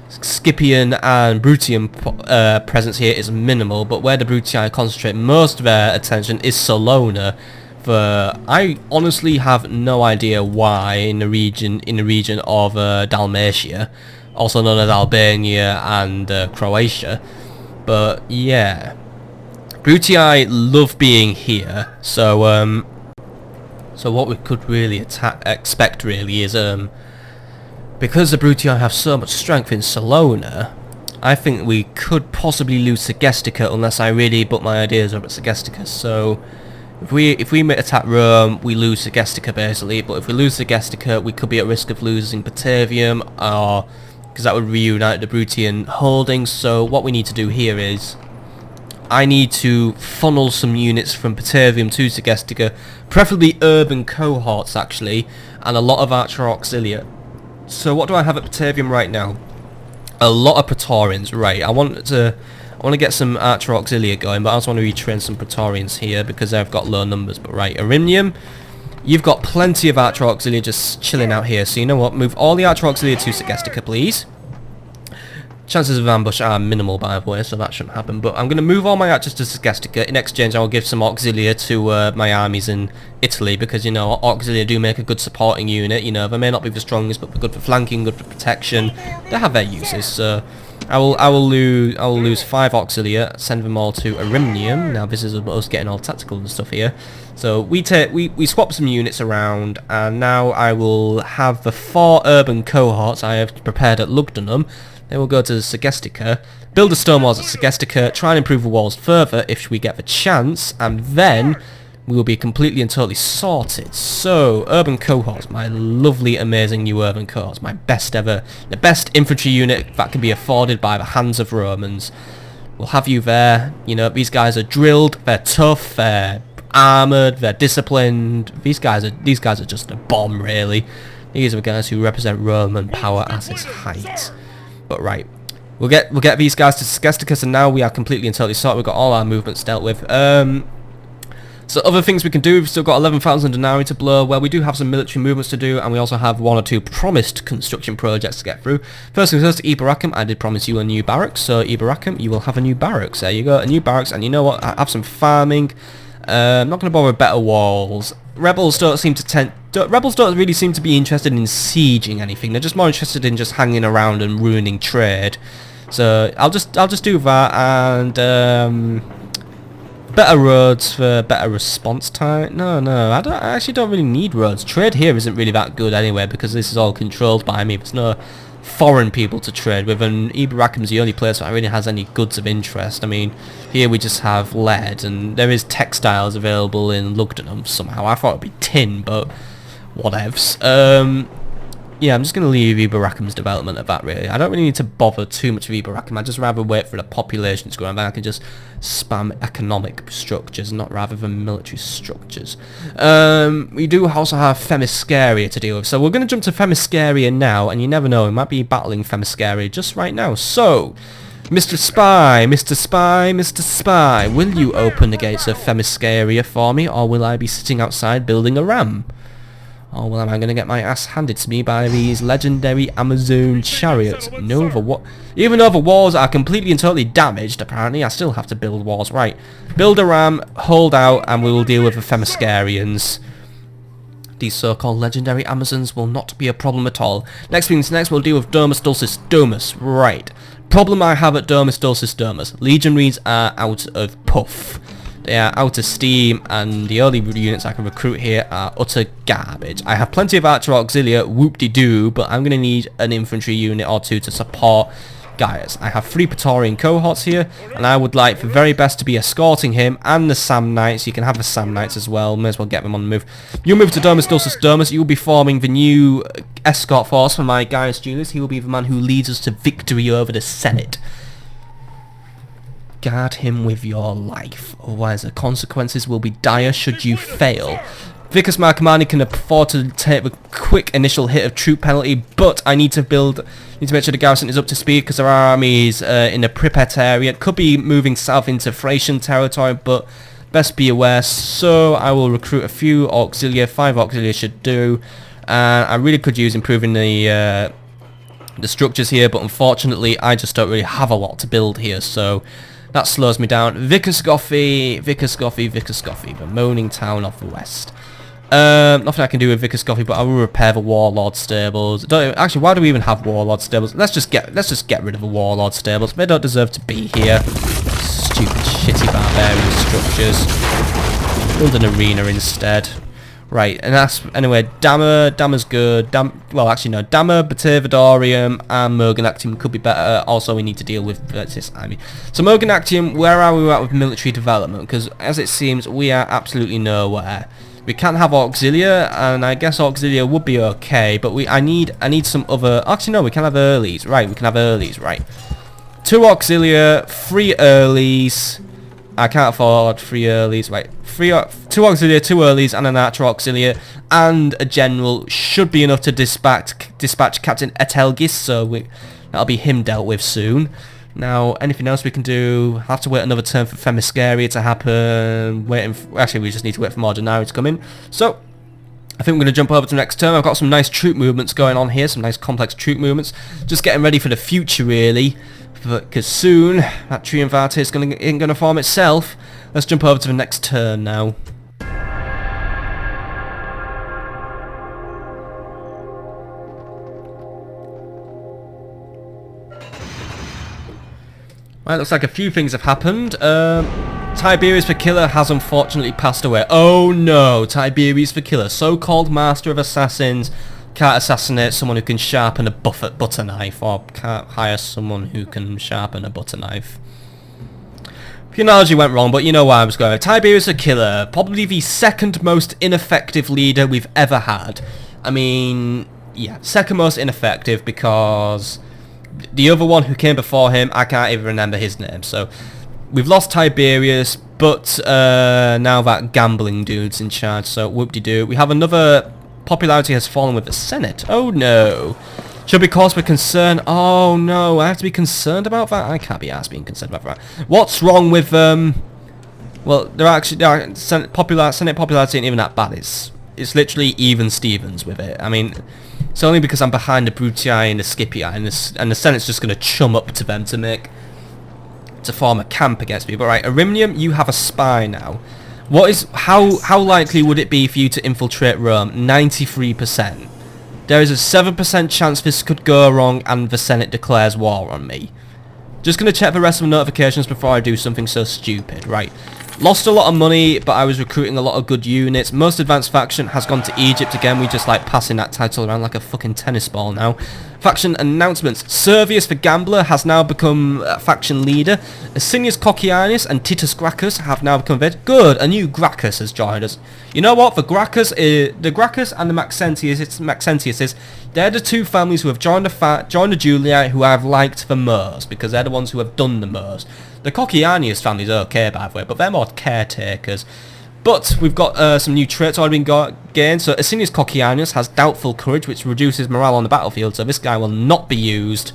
Scipion and Bruttium presence here is minimal, but where the Brutii concentrate most of their attention is Salona. I honestly have no idea why in the region of Dalmatia, also known as Albania and Croatia. But yeah, Brutii love being here, so what we could really expect really is because the Brutii have so much strength in Salona, I think we could possibly lose Segestica unless I really put my ideas up at Segestica. So if we attack Rome, we lose Segestica basically, but if we lose Segestica, we could be at risk of losing Batavium, or because that would reunite the Brutian holdings. So what we need to do here is I need to funnel some units from Batavium to Segestica, preferably urban cohorts actually, and a lot of Archer Auxilia. So what do I have at Batavium right now? A lot of Praetorians, right. I want to get some Archer Auxilia going, but I also want to retrain some Praetorians here because they've got low numbers. But right, Arimnium, you've got plenty of Archer Auxilia just chilling out here. So you know what? Move all the Archer Auxilia to Segestica, please. Chances of ambush are minimal, by the way, so that shouldn't happen. But I'm going to move all my archers to Segestica. In exchange, I will give some Auxilia to my armies in Italy, because, you know, Auxilia do make a good supporting unit. You know, they may not be the strongest, but they're good for flanking, good for protection. They have their uses, so I will lose 5 Auxilia, send them all to Arimnium. Now, this is us getting all tactical and stuff here. So we swap some units around, and now I will have the 4 urban cohorts I have prepared at Lugdunum. They will go to Segestica, build the stone walls at Segestica, try and improve the walls further if we get the chance, and then we will be completely and totally sorted. So, urban cohorts, my lovely, amazing new urban cohorts, my best ever, the best infantry unit that can be afforded by the hands of Romans. We'll have you there. You know, these guys are drilled, they're tough, they're armoured, they're disciplined. These guys are just a bomb, really. These are the guys who represent Roman power at its height. But right, we'll get these guys to Segestica, and now we are completely and totally sorted. We've got all our movements dealt with. So other things we can do, we've still got 11,000 denarii to blow. Well, we do have some military movements to do, and we also have 1 or 2 promised construction projects to get through. First things first, Ibaracum, I did promise you a new barracks, so Ibaracum, you will have a new barracks. There you go, a new barracks, and you know what, I have some farming. I'm not going to bother with better walls. Rebels don't really seem to be interested in sieging anything. They're just more interested in just hanging around and ruining trade. So I'll just do that, and better roads for better response time. No, I actually don't really need roads. Trade here isn't really that good anyway, because this is all controlled by me. There's no foreign people to trade with, and Ibaracum's the only place that really has any goods of interest. I mean, here we just have lead, and there is textiles available in Lugdunum somehow. I thought it'd be tin, but whatevs. Yeah, I'm just going to leave Ibaracum's development at that, really. I don't really need to bother too much with Ibaracum. I'd just rather wait for the population to grow, and then I can just spam economic structures, not rather than military structures. We do also have Themyscira to deal with, so we're going to jump to Themyscira now, and you never know, we might be battling Themyscira just right now. So, Mr. Spy, Mr. Spy, Mr. Spy, will you open the gates of Themyscira for me, or will I be sitting outside building a ram? Or well, am I going to get my ass handed to me by these legendary Amazon chariots? No, even though the walls are completely and totally damaged, apparently, I still have to build walls. Right, build a ram, hold out, and we will deal with the Themyscirians. These so-called legendary Amazons will not be a problem at all. Next, we'll deal with Domus Dulcis Domus. Right, problem I have at Domus Dulcis Domus. Legionaries are out of puff. They are out of steam, and the only units I can recruit here are utter garbage. I have plenty of Archer Auxilia, whoop-de-doo, but I'm going to need an infantry unit or 2 to support Gaius. I have 3 Praetorian cohorts here, and I would like the very best to be escorting him and the Samnites. You can have the Samnites as well, may as well get them on the move. You move to Domus Dulcis Domus, you will be forming the new escort force for my Gaius Julius. He will be the man who leads us to victory over the Senate. Guard him with your life, otherwise the consequences will be dire should you fail. Vicus Marcomanni can afford to take the quick initial hit of troop penalty, but I need to make sure the garrison is up to speed because there are armies in the Pripet area. It could be moving south into Thracian territory, but best be aware. So I will recruit a few auxilia. 5 auxilia should do. I really could use improving the structures here, but unfortunately I just don't really have a lot to build here, so that slows me down. Vicuscoffi, the moaning town of the west. Nothing I can do with Vicuscoffi, but I will repair the warlord stables. Actually, why do we even have warlord stables? Let's just get rid of the warlord stables. They don't deserve to be here. Stupid, shitty barbarian structures. Build an arena instead. Right, and that's anyway. Dammer's good. Well, actually no. Dammer, Batavadorium, and Mogonactium could be better. Also, we need to deal with this army. So Mogonactium, where are we at with military development? Because as it seems, we are absolutely nowhere. We can't have auxilia, and I guess auxilia would be okay, but I need some other. Actually, no, we can have earlies. Right, we can have earlies. Right, 2 auxilia, 3 earlies. I can't afford 3 earlies. Right, 2 auxilia, 2 earlies, and an archer auxilia, and a general should be enough to dispatch Captain Etelgis. So that'll be him dealt with soon. Now, anything else we can do? Have to wait another turn for Femiscaria to happen. Actually, we just need to wait for Mordinari to come in. So, I think we're going to jump over to the next turn. I've got some nice troop movements going on here. Some nice complex troop movements. Just getting ready for the future, really. Because soon, that Triumvirate ain't going to form itself. Let's jump over to the next turn now. Right, looks like a few things have happened. Tiberius the Killer has unfortunately passed away. Oh no, Tiberius the Killer, so-called master of assassins, can't assassinate someone who can sharpen a butter knife, or can't hire someone who can sharpen a butter knife. The analogy went wrong, but you know where I was going. Tiberius the Killer, probably the 2nd most ineffective leader we've ever had. I mean, yeah, 2nd most ineffective because the other one who came before him, I can't even remember his name. So we've lost Tiberius, but now that gambling dude's in charge, so whoop-de-doo. We have another. Popularity has fallen with the Senate. Oh no. Should be cause for concern. Oh no, I have to be concerned about that? I can't be asked being concerned about that. What's wrong with well, Senate popularity ain't even that bad. It's literally even Stevens with it. I mean, it's only because I'm behind the Brutii and the Scipii, and the Senate's just going to chum up to them to form a camp against me. But right, Arimnium, you have a spy now. How likely would it be for you to infiltrate Rome? 93%. There is a 7% chance this could go wrong and the Senate declares war on me. Just going to check the rest of the notifications before I do something so stupid. Right. Lost a lot of money, but I was recruiting a lot of good units. Most advanced faction has gone to Egypt again. We just like passing that title around like a fucking tennis ball now. Faction announcements. Servius the Gambler has now become faction leader. Asinius Cocceianus and Titus Gracchus have now become good. A new Gracchus has joined us. You know what? The Gracchus and the Maxentiuses, they're the 2 families who have joined the Julii who I've liked the most, because they're the ones who have done the most. The Cocceianus family's okay, by the way, but they're more caretakers. But we've got some new traits already been gained. So Asinius Cocceianus has doubtful courage, which reduces morale on the battlefield. So this guy will not be used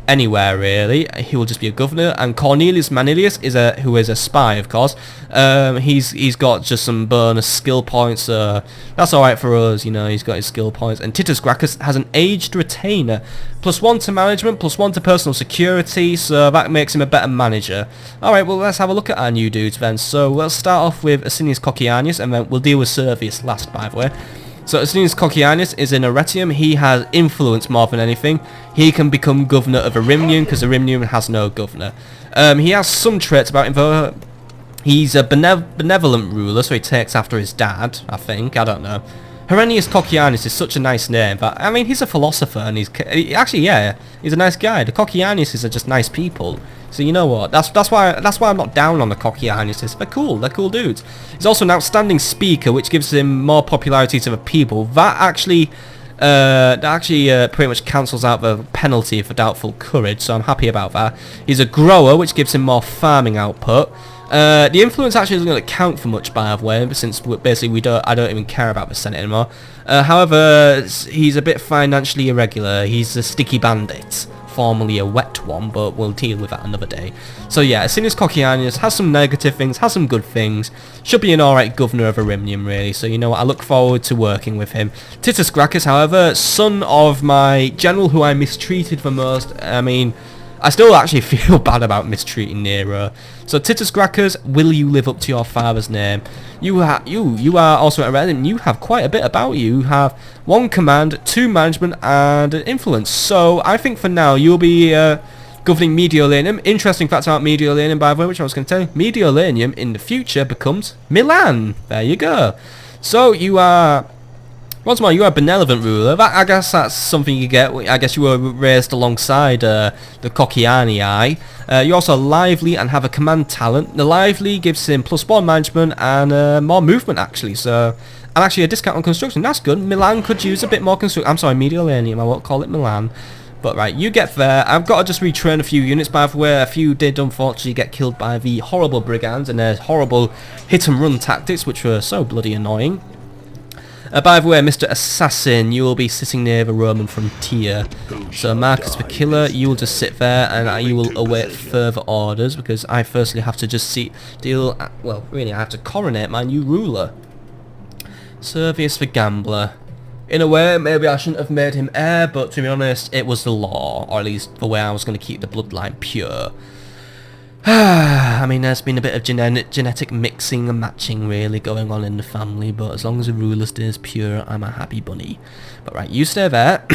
anywhere really. He will just be a governor. And Cornelius Manilius who is a spy, of course. He's got just some bonus skill points. That's all right for us, you know. He's got his skill points. And Titus Gracchus has an aged retainer, +1 to management, +1 to personal security. So that makes him a better manager. All right, well let's have a look at our new dudes then. So let's start off with Asinius Cocceianus, and then we'll deal with Servius last, by the way. So Asinius Cocceianus is in Arretium. He has influence more than anything. He can become governor of Arimnium because Arimnium has no governor. He has some traits about him though. He's a benevolent ruler, so he takes after his dad, I think. I don't know. Herennius Cocceianus is such a nice name, but I mean, he's a philosopher, and actually, yeah, he's a nice guy. The Cocceianuses are just nice people. So you know what? That's why I'm not down on the Cocceianuses. They're cool dudes. He's also an outstanding speaker, which gives him more popularity to the people. That actually pretty much cancels out the penalty for doubtful courage, so I'm happy about that. He's a grower, which gives him more farming output. The influence actually isn't going to count for much, by the way, since basically I don't even care about the Senate anymore. However, he's a bit financially irregular. He's a sticky bandit, formerly a wet one, but we'll deal with that another day. So yeah, Asinius Cocceianus has some negative things, has some good things. Should be an alright governor of Erimnium, really. So you know what, I look forward to working with him. Titus Gracchus, however, son of my general who I mistreated the most. I mean, I still actually feel bad about mistreating Nero. So Titus Gracchus, will you live up to your father's name? You are also at Erimnium. You have quite a bit about you. You have 1 command, 2 management, and an influence. So I think for now you'll be governing Mediolanum. Interesting fact about Mediolanum, by the way, which I was going to tell you. Mediolanum in the future becomes Milan. There you go. So you are... Once more, you are a benevolent ruler. I guess that's something you get. I guess you were raised alongside the Cocceianii. You're also lively and have a command talent. The lively gives him +1 management and more movement, actually. So, and actually a discount on construction. That's good. Milan could use a bit more construction. I'm sorry, Mediolanum. I won't call it Milan. But right, you get there. I've got to just retrain a few units, by the way. A few did unfortunately get killed by the horrible brigands and their horrible hit-and-run tactics, which were so bloody annoying. By the way, Mr. Assassin, you will be sitting near the Roman frontier. So Marcus the Killer, you will just sit there and you will await further orders, because I firstly have to just well, really, I have to coronate my new ruler. Servius the Gambler. In a way, maybe I shouldn't have made him heir, but to be honest, it was the law, or at least the way I was going to keep the bloodline pure. I mean, there's been a bit of genetic mixing and matching really going on in the family, but as long as the ruler stays pure, I'm a happy bunny. But right, you stay there.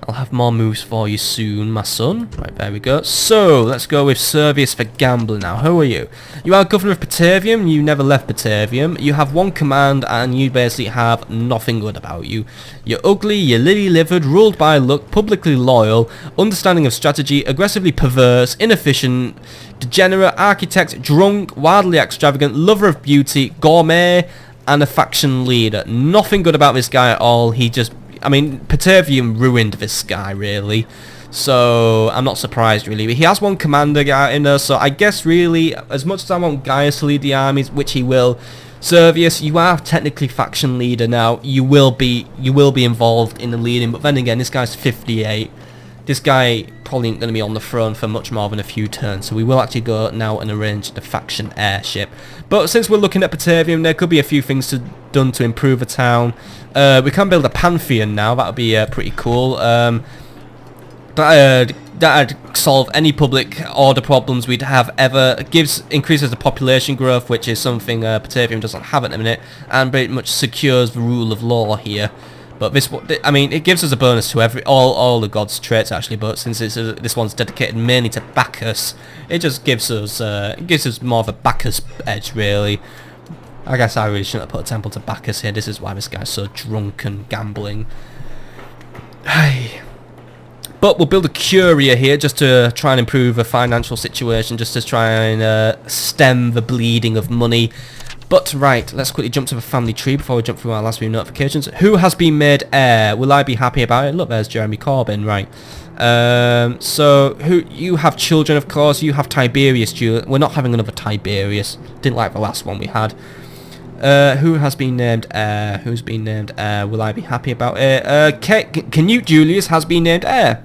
I'll have more moves for you soon, my son. Right, there we go. So, let's go with Servius the Gambler now. Who are you? You are governor of Batavium. You never left Batavium. You have 1 command, and you basically have nothing good about you. You're ugly, you're lily-livered, ruled by luck, publicly loyal, understanding of strategy, aggressively perverse, inefficient, degenerate, architect, drunk, wildly extravagant, lover of beauty, gourmet, and a faction leader. Nothing good about this guy at all. He just... I mean, Batavium ruined this guy, really. So, I'm not surprised, really. But he has 1 commander guy in there, so I guess, really, as much as I want Gaius to lead the armies, which he will, Servius, you are technically faction leader now. You will be involved in the leading, but then again, this guy's 58. This guy probably ain't going to be on the throne for much more than a few turns, so we will actually go now and arrange the faction heirship. But since we're looking at Batavium, there could be a few things done to improve the town. We can build a pantheon now. That would be pretty cool. That'd solve any public order problems we'd have ever. Increases the population growth, which is something Batavium doesn't have at the minute, and pretty much secures the rule of law here. But this, I mean, it gives us a bonus to all the gods' traits actually. But since this one's dedicated mainly to Bacchus, it just gives us more of a Bacchus edge, really. I guess I really shouldn't have put a temple to Bacchus here. This is why this guy's so drunk and gambling. But we'll build a curia here just to try and improve the financial situation, just to try and stem the bleeding of money. But right, let's quickly jump to the family tree before we jump through our last few notifications. Who has been made heir? Will I be happy about it? Look, there's Jeremy Corbyn, right. So, you have children, of course. You have Tiberius. We're not having another Tiberius. Didn't like the last one we had. Who has been named heir? Who's been named heir? Will I be happy about it? Canute Julius has been named heir.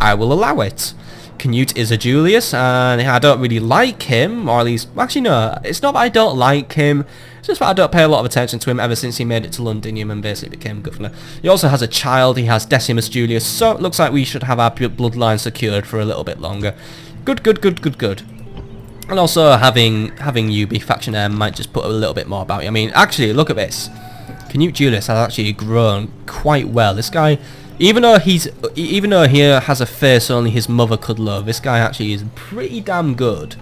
I will allow it. Canute is a Julius, and I don't really like him, or at least... Actually, no, it's not that I don't like him. It's just that I don't pay a lot of attention to him ever since he made it to Londinium and basically became governor. He also has a child. He has Decimus Julius, so it looks like we should have our bloodline secured for a little bit longer. Good. And also, having you be faction heir might just put a little bit more about you. I mean, actually, look at this. Canute Julius has actually grown quite well. This guy... Even though he has a face only his mother could love, this guy actually is pretty damn good.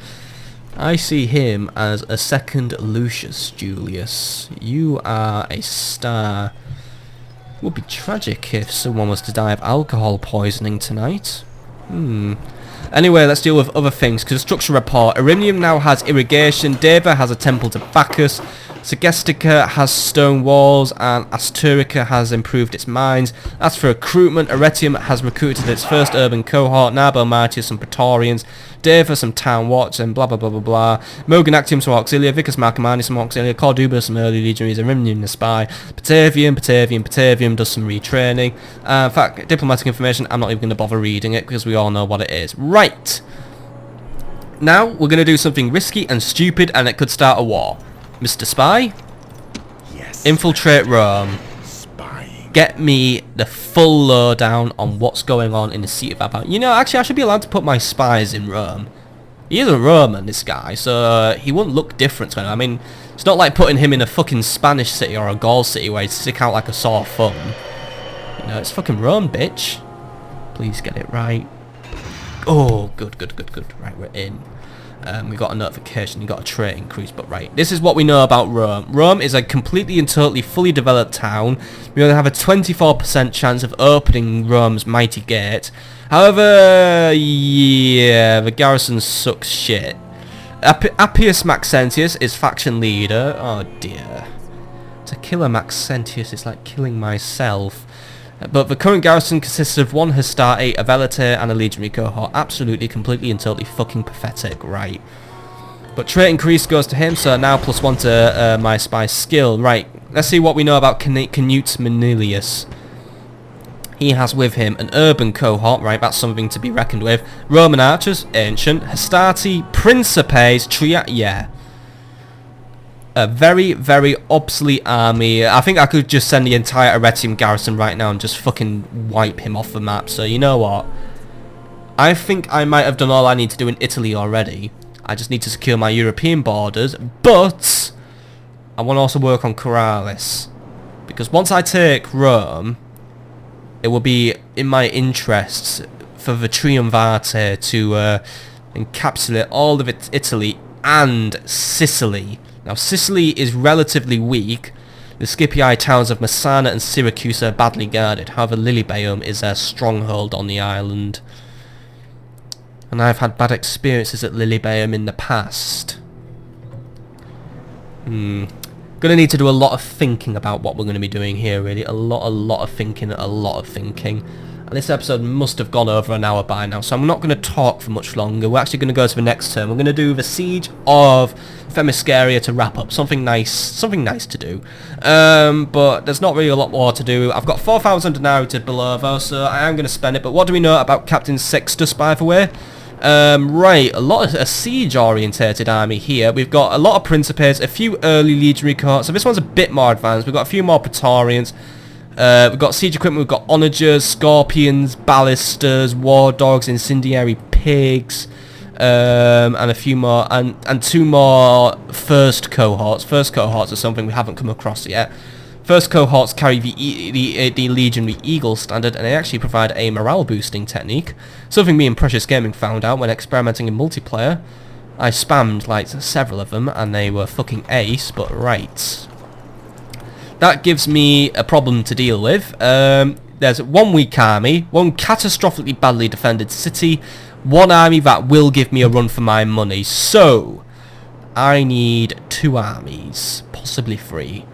I see him as a second Lucius Julius. You are a star. It would be tragic if someone was to die of alcohol poisoning tonight. Anyway, let's deal with other things. Construction report. Irinium now has irrigation. Deva has a temple to Bacchus. Segestica has stone walls, and Asturica has improved its mines. As for recruitment, Arretium has recruited its first urban cohort, Dalmatia some Praetorians, Deva some town watch, and blah blah blah blah blah. Moganactium some auxilia, Vicus Marcomanni some auxilia, Corduba some early legionaries, Irinium the spy, Patavium does some retraining. In fact, diplomatic information, I'm not even going to bother reading it because we all know what it is. Right! Now, we're going to do something risky and stupid, and it could start a war. Mr. Spy? Yes. Infiltrate Rome. Spying. Get me the full lowdown on what's going on in the seat of Empire. You know, actually, I should be allowed to put my spies in Rome. He is a Roman, this guy, so he wouldn't look different to him. I mean, it's not like putting him in a fucking Spanish city or a Gaul city where he'd stick out like a sore thumb. You know, it's fucking Rome, bitch. Please get it right. Oh, good. Right, we're in. We got a notification, you got a trait increase, but right. This is what we know about Rome. Rome is a completely and totally fully developed town. We only have a 24% chance of opening Rome's mighty gate. However, yeah, the garrison sucks shit. Appius Maxentius is faction leader. Oh dear. To kill a Maxentius is like killing myself. But the current garrison consists of one Hastati, a Velite, and a legionary cohort. Absolutely, completely, and totally fucking pathetic, right? But trait increase goes to him, so now +1 to my spy skill. Right, let's see what we know about Canute Manilius. He has with him an urban cohort, right? That's something to be reckoned with. Roman archers, ancient. Hastati, Principes, yeah. A very, very obsolete army. I think I could just send the entire Arretium garrison right now and just fucking wipe him off the map. So you know what? I think I might have done all I need to do in Italy already. I just need to secure my European borders. But I want to also work on Corralis. Because once I take Rome, it will be in my interests for the Triumvirate to encapsulate all of Italy and Sicily. Now, Sicily is relatively weak. The Scipii towns of Messana and Syracuse are badly guarded. However, Lilybaeum is a stronghold on the island. And I've had bad experiences at Lilybaeum in the past. Gonna need to do a lot of thinking about what we're going to be doing here, really. A lot of thinking. And this episode must have gone over an hour by now, so I'm not going to talk for much longer. We're actually going to go to the next turn. We're going to do the siege of Themiscaria to wrap up. Something nice to do. But there's not really a lot more to do. I've got 4,000 denarii to Belovo, so I am going to spend it. But what do we know about Captain Sextus, by the way? Right, a siege-orientated army here. We've got a lot of Principes, a few early legionary cohorts. So this one's a bit more advanced. We've got a few more Praetorians. We've got siege equipment, we've got onagers, scorpions, ballistas, war dogs, incendiary pigs, and a few more, and 2 more first cohorts. First cohorts are something we haven't come across yet. First cohorts carry the legionary eagle standard, and they actually provide a morale boosting technique. Something me and Precious Gaming found out when experimenting in multiplayer. I spammed like several of them, and they were fucking ace, but right. That gives me a problem to deal with. There's 1 weak army, 1 catastrophically badly defended city, 1 army that will give me a run for my money. So, I need 2 armies, possibly 3.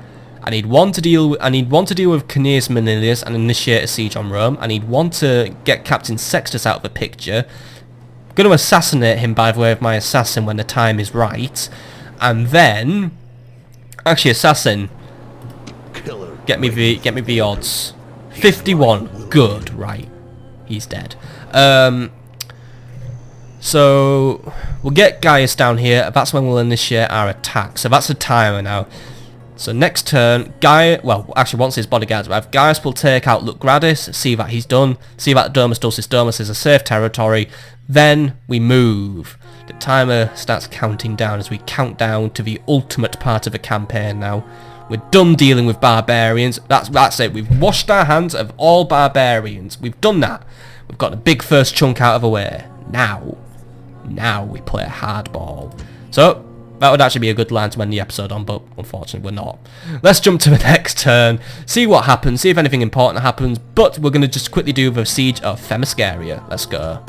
I need one to deal with Cneius Manilius and initiate a siege on Rome. I need 1 to get Captain Sextus out of the picture. I'm going to assassinate him by the way of my assassin when the time is right. And then, actually, assassin. Get me the odds. 51. Good. Right. He's dead. So we'll get Gaius down here. That's when we'll initiate our attack. So that's the timer now. So next turn, once his bodyguards arrive, Gaius will take out Lucgradis, see that he's done, see that Domus Dulcis Domus is a safe territory. Then we move. The timer starts counting down as we count down to the ultimate part of the campaign now. We're done dealing with barbarians. That's it. We've washed our hands of all barbarians. We've done that. We've got a big first chunk out of the way. Now we play hardball. So, that would actually be a good line to end the episode on, but unfortunately we're not. Let's jump to the next turn, see what happens, see if anything important happens, but we're going to just quickly do the siege of Themyscira. Let's go.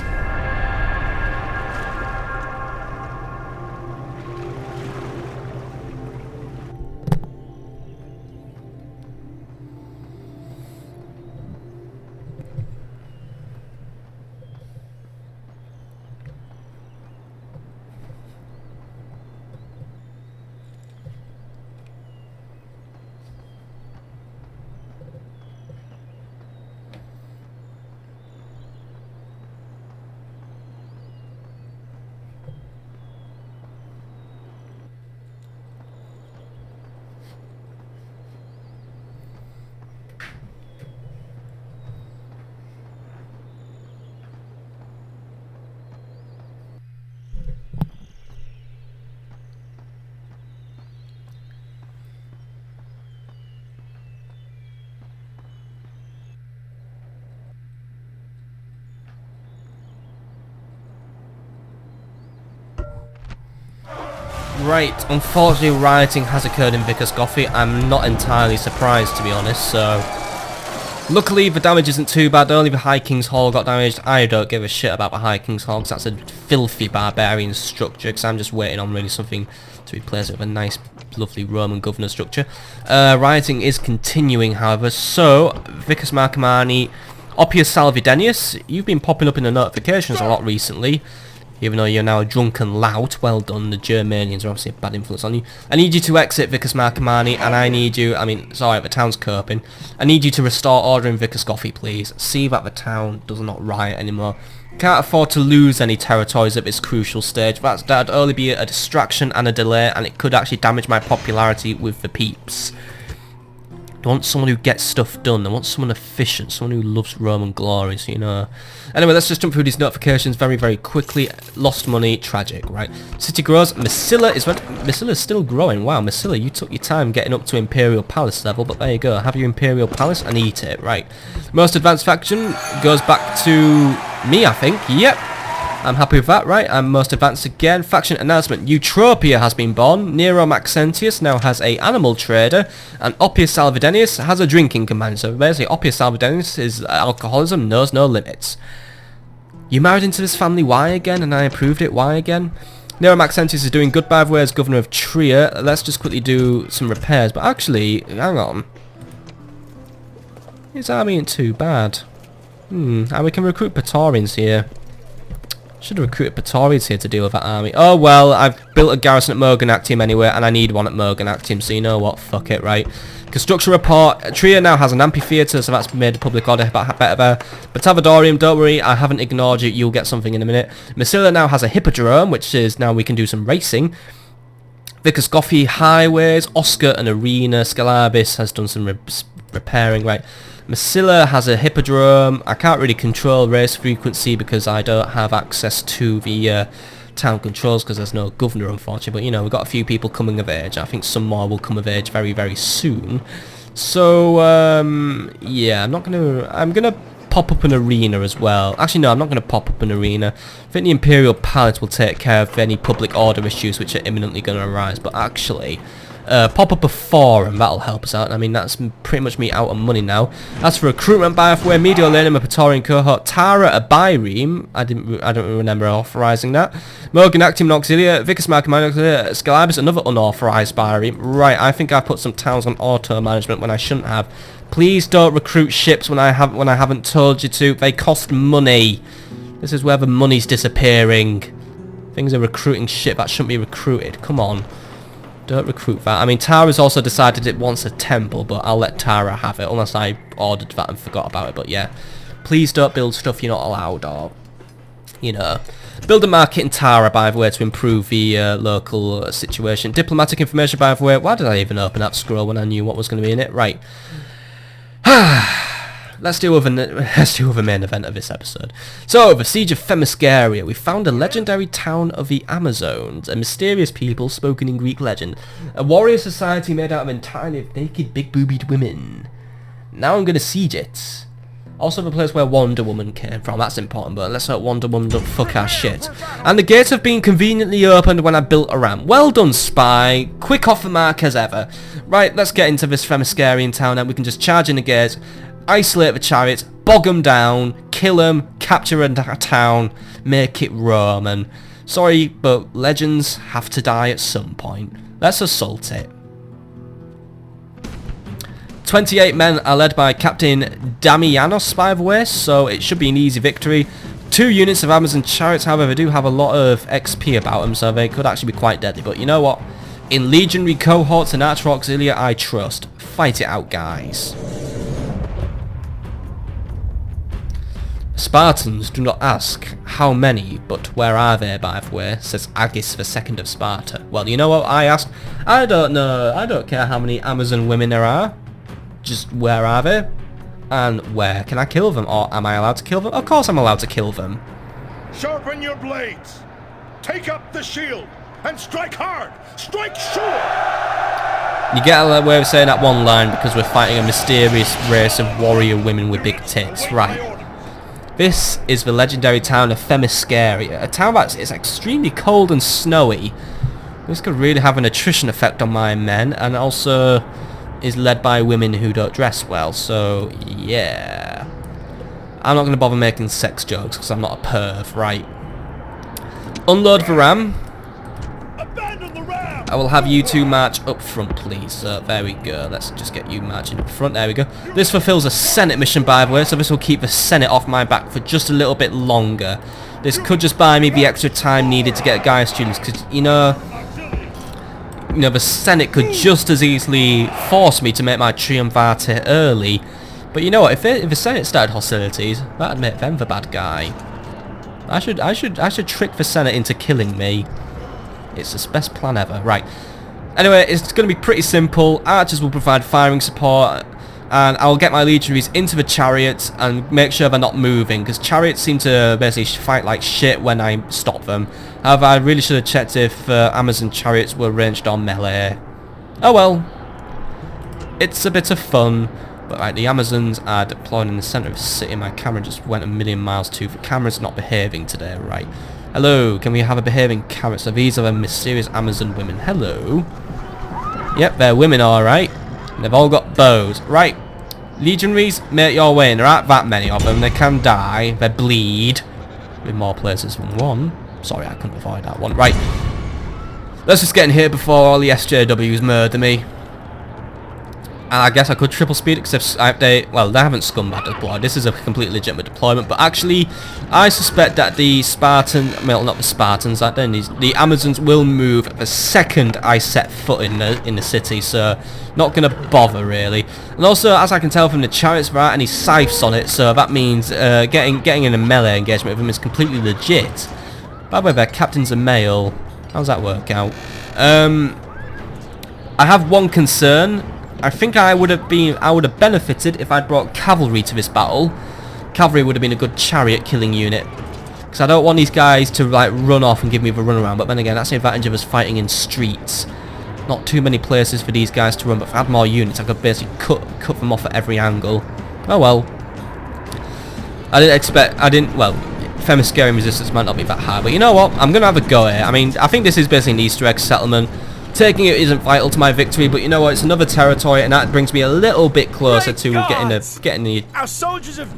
Right, unfortunately rioting has occurred in Vicus Gothy. I'm not entirely surprised, to be honest, so... Luckily the damage isn't too bad, only the High King's Hall got damaged. I don't give a shit about the High King's Hall, because that's a filthy barbarian structure, because I'm just waiting on really something to replace it with a nice, lovely Roman governor structure. Rioting is continuing, however, so Vicus Marcomanni, Oppius Salvidenius, you've been popping up in the notifications a lot recently. Even though you're now a drunken lout, well done, the Germanians are obviously a bad influence on you. I need you to exit Vicus Marcomanni, and I need you, I mean, it's alright, the town's coping. I need you to restore order in Vicus Gothy, please. See that the town does not riot anymore. Can't afford to lose any territories at this crucial stage. That'd only be a distraction and a delay, and it could actually damage my popularity with the peeps. I want someone who gets stuff done. I want someone efficient, someone who loves Roman glories, you know. Anyway, let's just jump through these notifications very, very quickly. Lost money, tragic, right? City grows. Massilla's still growing. Wow, Massilla, you took your time getting up to Imperial Palace level, but there you go. Have your Imperial Palace and eat it, right? Most advanced faction goes back to me, I think. Yep. I'm happy with that, right? I'm most advanced again. Faction announcement. Eutropia has been born. Nero Maxentius now has a animal trader. And Oppius Salvidenius has a drinking companion. So basically, Oppius Salvidenius is alcoholism knows no limits. You married into this family, why again? And I approved it, why again? Nero Maxentius is doing good, by the way, as governor of Trier. Let's just quickly do some repairs. But actually, hang on. His army ain't too bad. And we can recruit Praetorians here. Should have recruited Praetorians here to deal with that army. Oh well, I've built a garrison at Mogonactium anyway, and I need one at Mogonactium, so you know what, fuck it, right? Construction report. Trier now has an amphitheatre, so that's made public order better there. Batavadorium, don't worry, I haven't ignored you, you'll get something in a minute. Massilla now has a hippodrome, which is now we can do some racing. Vicus Gothy highways, Oscar an arena, Scalabis has done some repairing, right? Massilla has a hippodrome. I can't really control race frequency because I don't have access to the town controls because there's no governor, unfortunately. But you know, we've got a few people coming of age. I think some more will come of age very, very soon. So yeah, I'm gonna pop up an arena as well. Actually, no, I'm not gonna pop up an arena. I think the Imperial Palace will take care of any public order issues which are imminently going to arise. But actually, pop up a forum, that'll help us out. I mean, that's pretty much me out of money now. As for recruitment, by the way, Mediolanum, a Praetorian cohort, Tara, a Byreme, I don't remember authorising that. Mogonactium, Auxilia, Vicus Marcomanni, Scalabis, another unauthorised Byreme. Right, I think I put some towns on auto management when I shouldn't have. Please don't recruit ships when I haven't told you to. They cost money. This is where the money's disappearing. Things are recruiting ship that shouldn't be recruited. Come on. Don't recruit that. I mean, Tara's also decided it wants a temple, but I'll let Tara have it, unless I ordered that and forgot about it. But yeah, please don't build stuff you're not allowed, or, you know. Build a market in Tara, by the way, to improve the local situation. Diplomatic information, by the way. Why did I even open that scroll when I knew what was going to be in it? Right. Let's deal with the main event of this episode. So, the Siege of Themyscira. We found a legendary town of the Amazons, a mysterious people spoken in Greek legend, a warrior society made out of entirely naked, big-boobied women. Now I'm going to siege it. Also the place where Wonder Woman came from, that's important, but let's hope Wonder Woman don't fuck our shit. And the gates have been conveniently opened when I built a ramp. Well done, spy. Quick off the mark as ever. Right, let's get into this Themyscirian town and we can just charge in the gates, isolate the chariots, bog them down, kill them, capture a town, make it Roman. Sorry, but legends have to die at some point. Let's assault it. 28 men are led by Captain Damianos, by the way, so it should be an easy victory. 2 units of Amazon chariots, however, do have a lot of XP about them, so they could actually be quite deadly. But you know what? In legionary cohorts and archer auxilia, I trust. Fight it out, guys. Spartans do not ask how many, but where are they, by the way, says Agis the Second of Sparta. Well, you know what I asked? I don't know. I don't care how many Amazon women there are. Just where are they? And where can I kill them? Or am I allowed to kill them? Of course I'm allowed to kill them. Sharpen your blades. Take up the shield and strike hard. Strike sure. You get a way of saying that one line because we're fighting a mysterious race of warrior women with big tits. Right. This is the legendary town of Themyscira, a town that is extremely cold and snowy. This could really have an attrition effect on my men, and also is led by women who don't dress well, so yeah. I'm not going to bother making sex jokes because I'm not a perv, right. Unload the ram. I will have you two march up front, please. So there we go. Let's just get you marching up front. There we go. This fulfills a Senate mission, by the way, so this will keep the Senate off my back for just a little bit longer. This could just buy me the extra time needed to get guy students, because, you know, the Senate could just as easily force me to make my Triumvirate early. But you know what? If the Senate started hostilities, that'd make them the bad guy. I should trick the Senate into killing me. It's the best plan ever. Right. Anyway, it's going to be pretty simple. Archers will provide firing support, and I'll get my legionaries into the chariots and make sure they're not moving, because chariots seem to basically fight like shit when I stop them. However, I really should have checked if Amazon chariots were ranged on melee. Oh well. It's a bit of fun. But right, the Amazons are deployed in the centre of the city. My camera just went a million miles too. The camera's not behaving today, right? Hello, can we have a behaving camera? So these are the mysterious Amazon women. Hello. Yep, they're women, alright. They've all got bows. Right. Legionaries, make your way in. There aren't that many of them. They can die. They bleed. With more places than one. Sorry, I couldn't avoid that one. Right. Let's just get in here before all the SJWs murder me. And I guess I could triple speed it because they haven't scumbag deployed. This is a completely legitimate deployment, but actually I suspect that the not the Spartans, the Amazons will move the second I set foot in the city, so not going to bother really. And also, as I can tell from the chariots, there aren't any scythes on it, so that means getting in a melee engagement with them is completely legit. By the way, their captain's a male. How does that work out? I have one concern. I think I would have benefited if I'd brought cavalry to this battle. Cavalry would have been a good chariot killing unit, because I don't want these guys to like run off and give me the runaround. But then again, that's the advantage of us fighting in streets. Not too many places for these guys to run, but if I had more units, I could basically cut them off at every angle. Oh well. Well, Themyscirian resistance might not be that high, but you know what? I'm going to have a go here. I mean, I think this is basically an Easter egg settlement. Taking it isn't vital to my victory, but you know what? It's another territory, and that brings me a little bit closer to getting the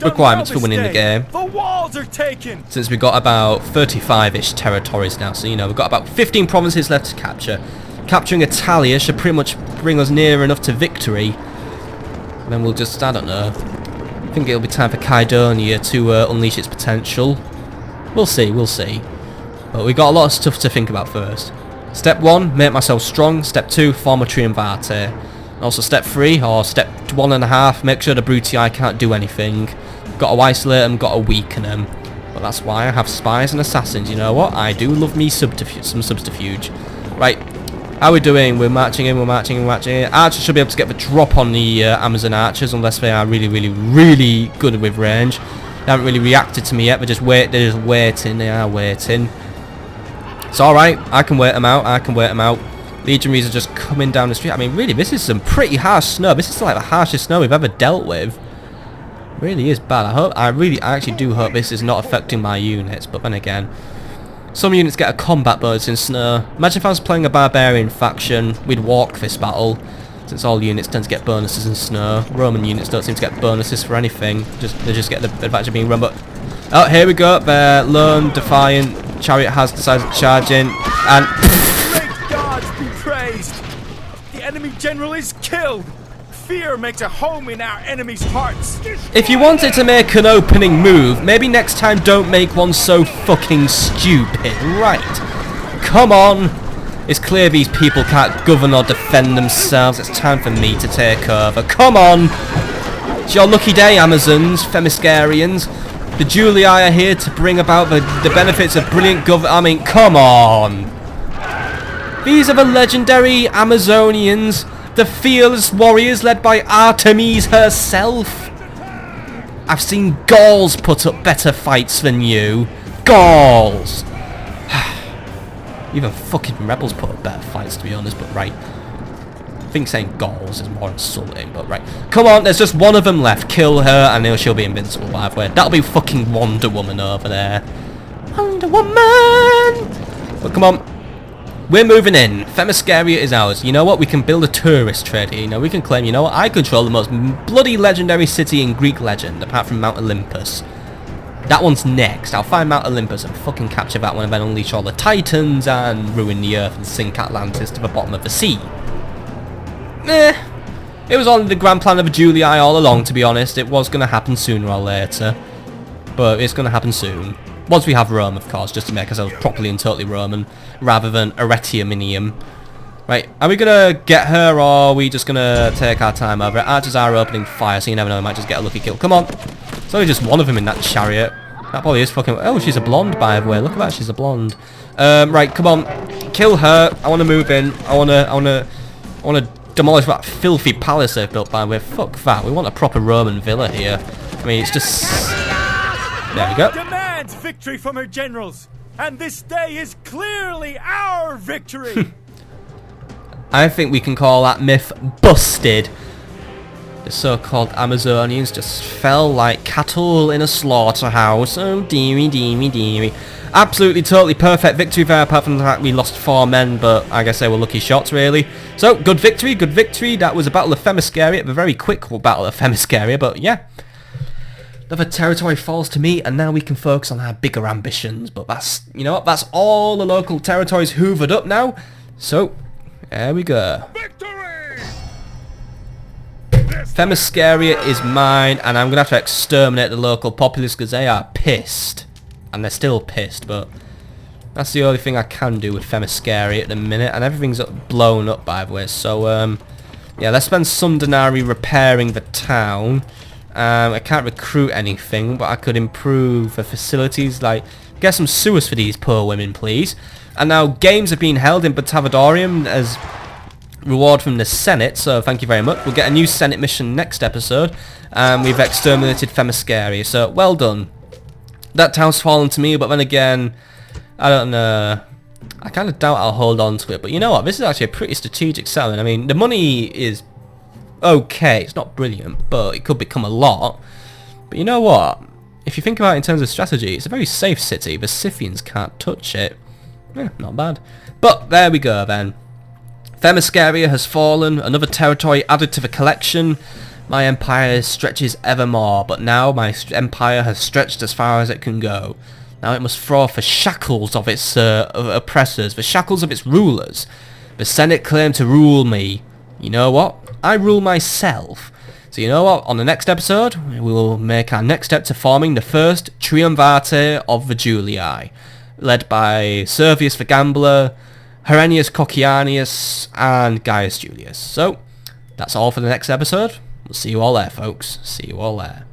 requirements for winning the game. The walls are taken. Since we've got about 35-ish territories now, so you know we've got about 15 provinces left to capture. Capturing Italia should pretty much bring us near enough to victory. And then we'll just, I don't know. I think it'll be time for Kydonia to unleash its potential. We'll see, we'll see. But we've got a lot of stuff to think about first. Step 1, make myself strong. Step 2, form a Triumvirate. Also step 3, or step 1.5, make sure the Brutii can't do anything. Got to isolate them, got to weaken them. But that's why I have spies and assassins, you know what? I do love me some subterfuge. Right, how are we doing? We're marching in, we're marching in, we're marching in. Archers should be able to get the drop on the Amazon archers, unless they are really, really, really good with range. They haven't really reacted to me yet, they're just waiting, they are waiting. It's alright, I can wait them out, Legionaries are just coming down the street. I mean, really, this is some pretty harsh snow. This is like the harshest snow we've ever dealt with. Really is bad. I actually do hope this is not affecting my units, but then again, some units get a combat bonus in snow. Imagine if I was playing a barbarian faction, we'd walk this battle, since all units tend to get bonuses in snow. Roman units don't seem to get bonuses for anything, they just get the advantage of being run. But oh, here we go, their lone defiant chariot has decided to charge in, and Great gods be praised! The enemy general is killed! Fear makes a home in our enemies' hearts! if you wanted to make an opening move, maybe next time don't make one so fucking stupid, right? Come on! It's clear these people can't govern or defend themselves. It's time for me to take over. Come on! It's your lucky day, Amazons, Themyscirians. The Julii are here to bring about the benefits of brilliant government. I mean, come on! These are the legendary Amazonians, the fearless warriors led by Artemis herself. I've seen Gauls put up better fights than you. Gauls! Even fucking rebels put up better fights, to be honest, but right. I think saying Gauls is more insulting, but right. Come on, there's just one of them left. Kill her, and she'll be invincible, by the way. That'll be fucking Wonder Woman over there. Wonder Woman! But come on. We're moving in. Themyscira is ours. You know what? We can build a tourist trade here. You know, we can claim, you know what? I control the most bloody legendary city in Greek legend, apart from Mount Olympus. That one's next. I'll find Mount Olympus and fucking capture that one and then unleash all the Titans and ruin the earth and sink Atlantis to the bottom of the sea. It was on the grand plan of the Julii all along, to be honest. It was going to happen sooner or later. But it's going to happen soon. Once we have Rome, of course, just to make ourselves properly and totally Roman, rather than Arretium. Right, are we going to get her, or are we just going to take our time over it? Archers are opening fire, so you never know, we might just get a lucky kill. Come on! There's only just one of them in that chariot. That probably is fucking... Oh, she's a blonde, by the way. Look at that, she's a blonde. Right, come on. Kill her. I want to move in. I want to demolish that filthy palace they've built, by the way. Fuck that. We want a proper Roman villa here. I mean, it's just... There we go. Demands victory from her generals, and this day is clearly our victory. I think we can call that myth busted. The so-called Amazonians just fell like cattle in a slaughterhouse. Oh, dearie, dearie, dearie. Absolutely, totally perfect victory there, apart from the fact we lost 4 men, but I guess they were lucky shots, really. So, good victory, good victory. That was a Battle of Themyscira, a very quick Battle of Themyscira, but yeah. Another territory falls to me, and now we can focus on our bigger ambitions. But that's, you know what, that's all the local territories hoovered up now. So, there we go. Victory! Themyscira is mine, and I'm going to have to exterminate the local populace because they are pissed. And they're still pissed, but that's the only thing I can do with Themyscira at the minute. And everything's blown up, by the way. So, yeah, let's spend some denarii repairing the town. I can't recruit anything, but I could improve the facilities, like get some sewers for these poor women, please. And now games are being held in Batavadorium as reward from the Senate, so thank you very much. We'll get a new Senate mission next episode, and we've exterminated Themyscira, so well done. That town's fallen to me, but then again, I don't know. I kind of doubt I'll hold on to it, but you know what? This is actually a pretty strategic settlement. I mean, the money is okay, it's not brilliant, but it could become a lot. But you know what? If you think about it in terms of strategy, it's a very safe city. The Scythians can't touch it. Yeah, not bad. But there we go then. Themyscira has fallen, another territory added to the collection. My empire stretches ever more, but now my empire has stretched as far as it can go. Now it must throw off the shackles of its oppressors, the shackles of its rulers. The Senate claim to rule me. You know what? I rule myself. So you know what? On the next episode, we will make our next step to forming the first triumvirate of the Julii, led by Servius the Gambler, Herennius Cocceianus, and Gaius Julius. So, that's all for the next episode. We'll see you all there, folks. See you all there.